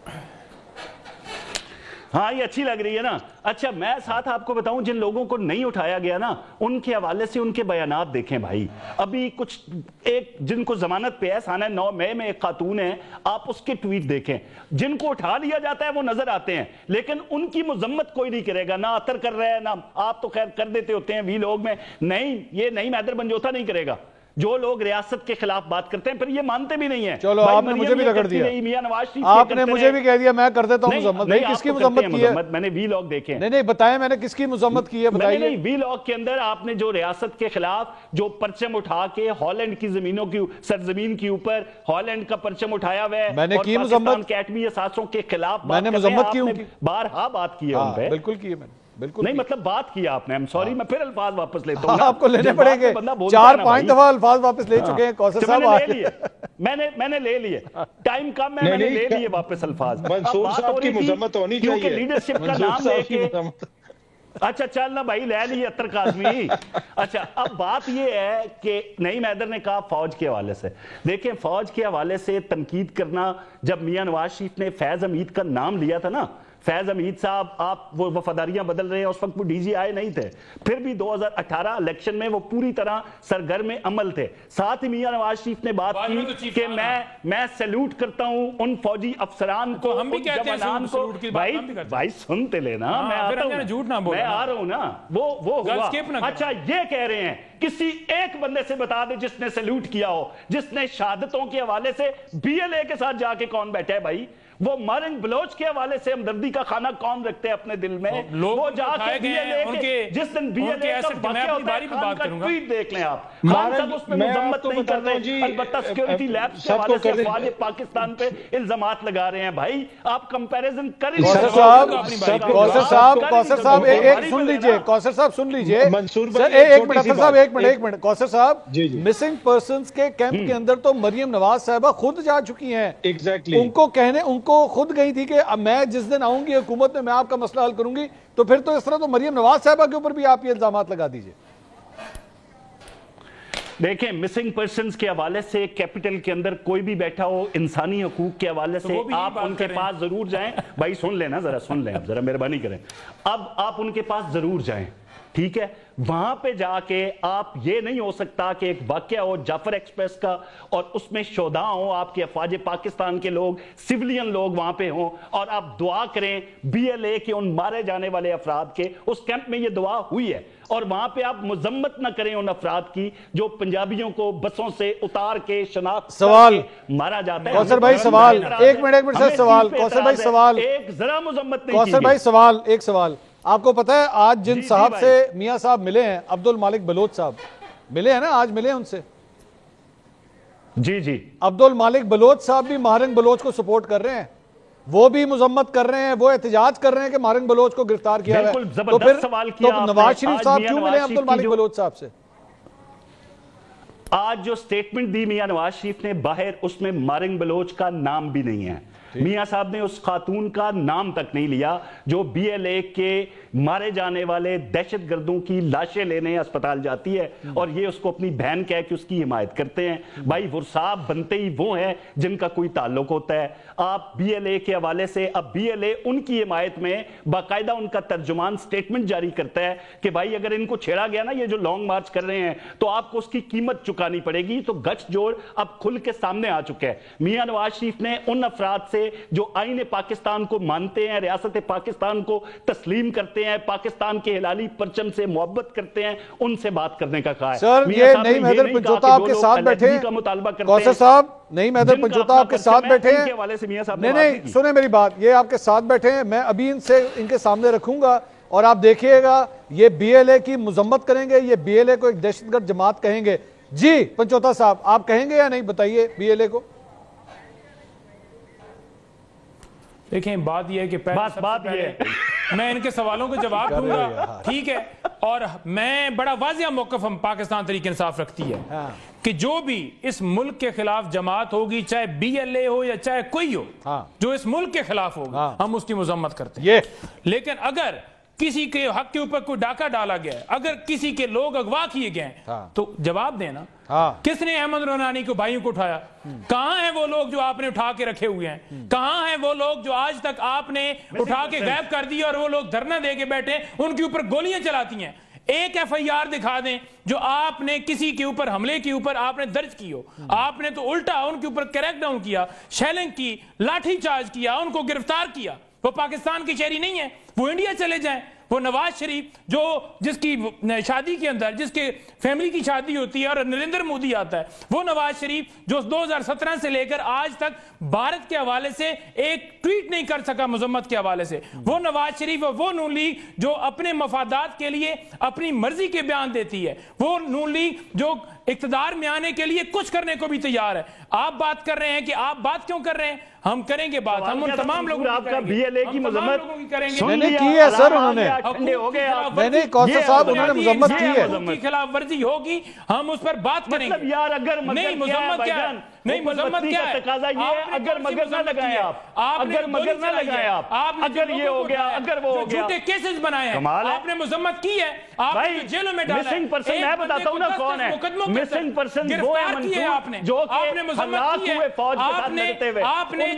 हाँ, ये अच्छी लग रही है ना। अच्छा, मैं साथ आपको बताऊं, जिन लोगों को नहीं उठाया गया ना, उनके हवाले से उनके बयानात देखें भाई। अभी कुछ एक जिनको जमानत पे है, साना 9 मई में एक खातून है, आप उसके ट्वीट देखें। जिनको उठा लिया जाता है वो नजर आते हैं, लेकिन उनकी मजम्मत कोई नहीं करेगा, ना अतर कर रहे हैं, ना आप तो खैर कर देते होते हैं वी लोग में, नहीं, ये नहीं, मैदर बंजोता नहीं करेगा। जो लोग रियासत के खिलाफ बात करते हैं फिर ये मानते भी नहीं है। चलो आपने मुझे भी रगड़ दिया, मियां नवाज शरीफ आपने मुझे भी कह दिया मैं कर देता हूं मजम्मत। नहीं किसकी मजम्मत की है? मैंने वीलॉग देखे हैं। नहीं बताएं मैंने किसकी मजम्मत की है, बताइए। नहीं वीलॉग के अंदर आपने जो रियासत के खिलाफ जो परचम उठा के हॉलैंड की जमीनों की सरजमीन के ऊपर हॉलैंड का परचम उठाया हुआ है, मैंने की मजम्मत, एटमी असासों के खिलाफ मैंने मजम्मत की, बारहा बात की है उन पे। बिल्कुल की है मैंने, बिल्कुल नहीं मतलब बात किया आपने। आई एम सॉरी, मैं फिर अल्फाज वापस लेता हूं। आपको लेने पड़ेंगे, 4-5 दफा अल्फाज वापस ले चुके हैं कौसर साहब। मैंने ले लिए, टाइम कम है, मैंने ले लिए वापस अल्फाज। मंसूर साहब की मजम्मत होनी चाहिए, क्योंकि लीडरशिप का नाम लेके। अच्छा चल ना भाई, ले लिए अतर काज़मी। अच्छा अब बात यह है कि नईम हैदर ने कहा फौज के हवाले से, देखें फौज के हवाले से तनकीद करना, जब मियां नवाज शरीफ ने फैज हमीद का नाम लिया था ना, फैज हमीद साहब आप वो वफादारियां बदल रहे हैं, उस वक्त वो डीजी आए नहीं थे, फिर भी 2018 इलेक्शन में वो पूरी तरह सरगर्म अमल थे। साथ ही मियां नवाज शरीफ ने बात की कि मैं सैल्यूट करता हूं उन फौजी अफसरान को, हम भी कहते हैं सैल्यूट की बात। भाई सुनते लेना, मैं आता हूं, झूठ ना बोल, मैं आ रहा हूं ना, वो हुआ। अच्छा ये कह रहे हैं किसी एक बंदे से बता दे जिसने सैल्यूट किया हो, जिसने शहादतों के हवाले से बीएलए के साथ जाके कौन बैठा है भाई? वो मारिंग बलोच के हवाले से हमदर्दी का खाना कौन रखते हैं अपने दिल में? वो जाके बीएलए जिस दिन बीएलए का वाकया होता है, खान का ट्वीट देख लें आप, खान साहब उस पे मजम्मत नहीं कर रहे, अलबत्ता सिक्योरिटी लैब्स के हवाले से अफवाज पाकिस्तान पे इल्जामात लगा रहे हैं। भाई आप कंपैरिजन कर ही नहीं सकते। कौसर साहब एक सुन लीजिए, कौसर साहब सुन लीजिए, एक मिनट कौसर साहब, मिसिंग पर्संस के कैंप के अंदर तो मरियम नवाज साहिबा खुद जा चुकी हैं। एग्जैक्टली, उनको कहने को खुद गई थी कि मैं जिस दिन आऊंगी हुकूमत में मैं आपका मसला हल करूंगी, तो फिर तो इस तरह तो मरियम नवाज साहिबा के ऊपर भी आप ये इल्जामात लगा दीजिए। देखें मिसिंग पर्संस के हवाले से कैपिटल के अंदर कोई भी बैठा हो, इंसानी हकूक के हवाले से आप उनके पास जरूर जाएं। भाई सुन लेना, जरा सुन लें, जरा मेहरबानी करें। अब आप उनके पास जरूर जाएं, ठीक है? वहां पे जाके आप, ये नहीं हो सकता कि एक वाकया हो जाफर एक्सप्रेस का और उसमें शोधा हो, आपके अफवाज पाकिस्तान के लोग, सिविलियन लोग वहां पे हों, और आप दुआ करें बीएलए के उन मारे जाने वाले अफराद के। उस कैंप में ये दुआ हुई है, और वहां पे आप मजम्मत ना करें उन अफराद की जो पंजाबियों को बसों से उतार के शनाख्त सवाल मारा जाता है। कौसर भाई सवाल, एक मिनट सर सवाल, कौसर भाई सवाल, एक जरा मजम्मत नहीं, कौसर भाई सवाल, एक सवाल आपको पता है आज जिन साहब से मियां साहब मिले हैं, अब्दुल मालिक बलोच साहब मिले हैं ना, आज मिले हैं उनसे। जी अब्दुल मालिक बलोच साहब भी मारिंग बलोच को सपोर्ट कर रहे हैं, वो भी मुजम्मत कर रहे हैं, वो एहतजाज कर रहे हैं कि मारिंग बलोच को गिरफ्तार किया है। तो फिर तो नवाज शरीफ साहब क्यों मिले अब्दुल मालिक बलोच साहब से? आज जो स्टेटमेंट दी मियां नवाज शरीफ ने बाहर, उसमें मारिंग बलोच का नाम भी नहीं है। मियां साहब ने उस खातून का नाम तक नहीं लिया जो बीएलए के मारे जाने वाले दहशतगर्दों की लाशें लेने अस्पताल जाती है, और ये उसको अपनी बहन कह के उसकी हिमायत करते हैं। भाई वो साहब बनते ही वो हैं जिनका कोई ताल्लुक होता है। आप बीएलए के हवाले से, अब बीएलए उनकी हिमायत में बाकायदा उनका तर्जुमान स्टेटमेंट जारी करता है कि भाई अगर इनको छेड़ा गया ना, ये जो लॉन्ग मार्च कर रहे हैं, तो आपको उसकी कीमत चुकानी पड़ेगी। तो गठजोड़ अब खुल के सामने आ चुका है। मियां नवाज शरीफ ने उन अफराद से जो आईने पाकिस्तान को मानते हैं, रियासत पाकिस्तान को तस्लीम करते हैं, पाकिस्तान के हिलाली परचम से मोहब्बत करते हैं, उनसे बात करने का कहा है। सर ये नईम हैदर पंचोता आपके साथ बैठे हैं, कौसर साहब नईम हैदर पंचोता आपके साथ बैठे हैं, नहीं सुने मेरी बात, ये आपके साथ बैठे हैं, मैं अभी इनसे इनके सामने रखूंगा और आप देखिएगा ये बीएलए की मुजम्मत करेंगे, ये बीएलए को एक दहशतगर्द जमात कहेंगे। जी पंचोता साहब आप कहेंगे या नहीं, बताइए बीएलए को। देखें बात यह है कि बात ये मैं इनके सवालों के जवाब दूंगा, ठीक है, और मैं बड़ा वाज़िया मौक़िफ़ हम पाकिस्तान तहरीक इंसाफ रखती है कि जो भी इस मुल्क के खिलाफ जमात होगी, चाहे बीएलए हो या चाहे कोई हो, जो इस मुल्क के खिलाफ होगा हम उसकी मुजम्मत करते हैं। लेकिन अगर किसी के हक के ऊपर कोई डाका डाला गया, अगर किसी के लोग अगवा किए गए, तो जवाब देना। किसने अहमद रोनानी को भाइयों को उठाया? कहां हैं वो लोग जो आपने उठा के रखे हुए हैं? कहां हैं वो लोग जो आज तक आपने उठा के गायब कर दिए और वो लोग धरना दे के बैठे उनके ऊपर गोलियां चलाती हैं? एक एफआईआर दिखा दें जो आपने किसी के ऊपर हमले के ऊपर आपने दर्ज की हो। आपने तो उल्टा उनके ऊपर क्रैकडाउन किया, शेलिंग की, लाठीचार्ज किया, उनको गिरफ्तार किया। वो पाकिस्तान के शहरी नहीं है, वो इंडिया चले जाएं, वो नवाज शरीफ जो जिसकी शादी के अंदर जिसके फैमिली की शादी होती है और नरेंद्र मोदी आता है, वो नवाज शरीफ जो 2017 से लेकर आज तक भारत के हवाले से एक ट्वीट नहीं कर सका मजम्मत के हवाले से, वो नवाज शरीफ और वो नून लीग जो अपने मफादात के लिए अपनी मर्जी के बयान देती है, वो नून लीग जो इख्तिदार में आने के लिए कुछ करने को भी तैयार है। आप बात कर रहे हैं कि आप बात क्यों कर रहे हैं? हम करेंगे बात, हम उन तमाम लोगों आपका बीएलए की मजम्मत मैंने की है सर, उन्होंने मैंने कौसर साहब उन्होंने मजम्मत की है, उनकी खिलाफ वर्जी होगी, हम उस पर बात करेंगे। यार अगर नहीं मजम्मत क्या है, नहीं मजम्मत क्या है, तकाजा ये है अगर मगर ना लगाए आप, अगर मगर ना लगाए आप, अगर ये हो गया, अगर वो हो गया, झूठे केसेस बनाए हैं, आपने मजम्मत की है, आपने जेलों में डाला है। मिसिंग पर्सन मैं बताता हूं ना कौन है, मिसिंग पर्सन वो है मंसूर जो आपने मजम्मत की है, फौज के साथ लड़ते हुए, आपने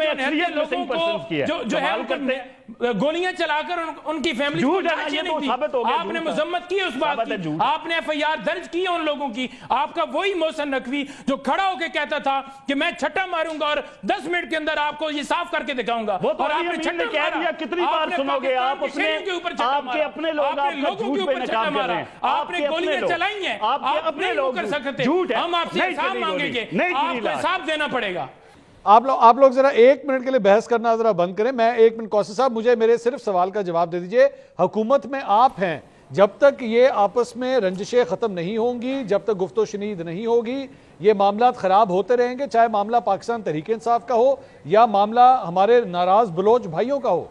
लोगों को जो है गोलियां चलाकर उनकी फैमिली को लाशें नहीं दी, आपने मजम्मत की है उस बात की, आपने एफआईआर दर्ज की है उन लोगों की। आपका वही मोहसिन नकवी जो खड़ा होकर कहता था कि मैं छट्टा मारूंगा और 10 मिनट के अंदर आपको ये साफ करके दिखाऊंगा, और आपने छट्टा कह दिया। कितनी बार सुनोगे आप? आपके अपने लोग आपका झूठ पे नकाब कर रहे हैं, आपने गोलियां चलाई हैं, आप अपने लोग कर सकते, हम आपसे हिसाब मांगेंगे, आपको हिसाब देना पड़ेगा। आप लोग जरा 1 मिनट के लिए बहस करना जरा बंद करें। मैं 1 मिनट, कौसर साहब मुझे मेरे सिर्फ सवाल का जवाब दे दीजिए। हुकूमत में आप हैं, जब तक ये आपस में रंजिशें खत्म नहीं होंगी, जब तक गुफ्तो शनीद नहीं होगी, ये मामला खराब होते रहेंगे, चाहे मामला पाकिस्तान तहरीक इंसाफ का हो या मामला हमारे नाराज बलोच भाइयों का हो।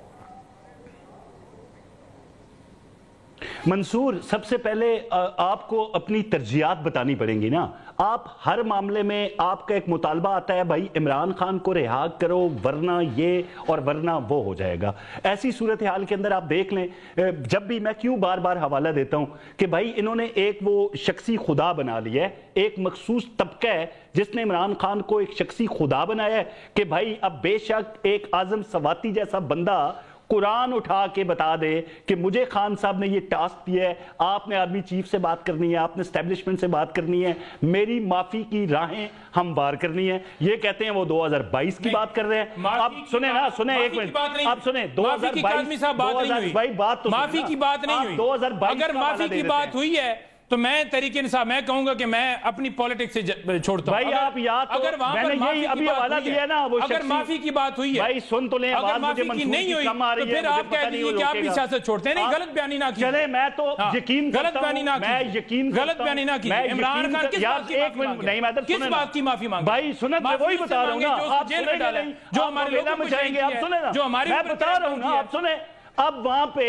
मंसूर, सबसे पहले आपको अपनी तरजीहात बतानी पड़ेंगी ना। आप हर मामले में आपका एक मुतालबा आता है, भाई इमरान खान को रिहा करो वरना ये और वरना वो हो जाएगा। ऐसी सूरत हाल के अंदर आप देख लें, जब भी मैं क्यों बार बार हवाला देता हूं कि भाई इन्होंने एक वो शख्सी खुदा बना लिया है, एक मखसूस तबका है जिसने इमरान खान को एक शख्सी खुदा बनाया है कि भाई अब बेशक एक आजम सवाती जैसा बंदा कुरान उठा के बता दे कि मुझे खान साहब ने ये टास्क दिया है, आपने आर्मी चीफ से बात करनी है, आपने एस्टेब्लिशमेंट से बात करनी है, मेरी माफी की राहें हमवार करनी है। ये कहते हैं वो 2022 की बात कर रहे हैं। अब सुने ना, सुने 1 मिनट, आप सुने 2022 बात तो माफी की बात नहीं हुई। 2022 अगर माफी की बात हुई है तो मैं तरीके इंसाफ मैं कहूंगा कि मैं अपनी पॉलिटिक्स से छोड़ता हूं। भाई आप याद तो अगर मैंने यही अभी हवाला दिया ना, वो अगर माफी की बात हुई है, भाई सुन तो ले, अगर माफी की नहीं हुई तो फिर आप कह दीजिए कि आप भी सियासत छोड़ते हैं। नहीं, गलत बयानी ना कीजिए। चले मैं तो यकीन गलत बयानी ना कीजिए, मैं यकीन गलत बयानी ना कीजिए। इमरान खान किस बात की माफी मांगे? नहीं, मैं किस बात की माफी मांगे? भाई सुने, मैं वही बता रहा हूं ना, आप जेल में डाले जो हमारे लोगों को मचाएंगे, आप सुने ना, जो हमारे मैं बता रहा हूं ना, आप सुने। अब वहां पे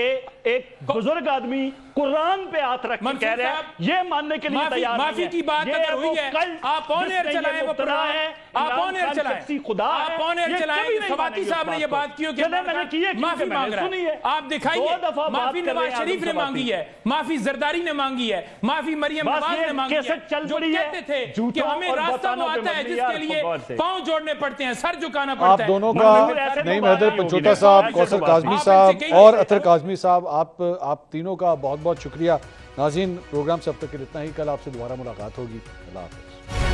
एक बुजुर्ग आदमी कुरान पे हाथ रख के कह रहे हैं, ये मानने के लिए तैयार नहीं है। माफी की बात अगर हुई है, आप ऑन एयर चलाएं वो प्रोग्राम है, आप ऑन एयर चलाएं, खुदा आप ऑन एयर चलाएं। सवाती साहब ने ये बात की कि माफी मांग रहा है, आप दिखाइए। माफी नवाज शरीफ ने मांगी है, माफी जरदारी ने मांगी है, माफी मरियम नवाज ने मांगी है, जो कहते थे कि हमें रास्ता वो आता है जिसके लिए पांव जोड़ने पड़ते हैं, सर झुकाना पड़ता है। आप दोनों का, नहीं महदर पंचोता साहब, कौसर काज़मी साहब और अतर काज़मी साहब, आप तीनों का बहुत बहुत शुक्रिया। नाज़रीन, प्रोग्राम से अब तक के लिए इतना ही। कल आपसे दोबारा मुलाकात होगी। अल्लाह हाफ़िज़।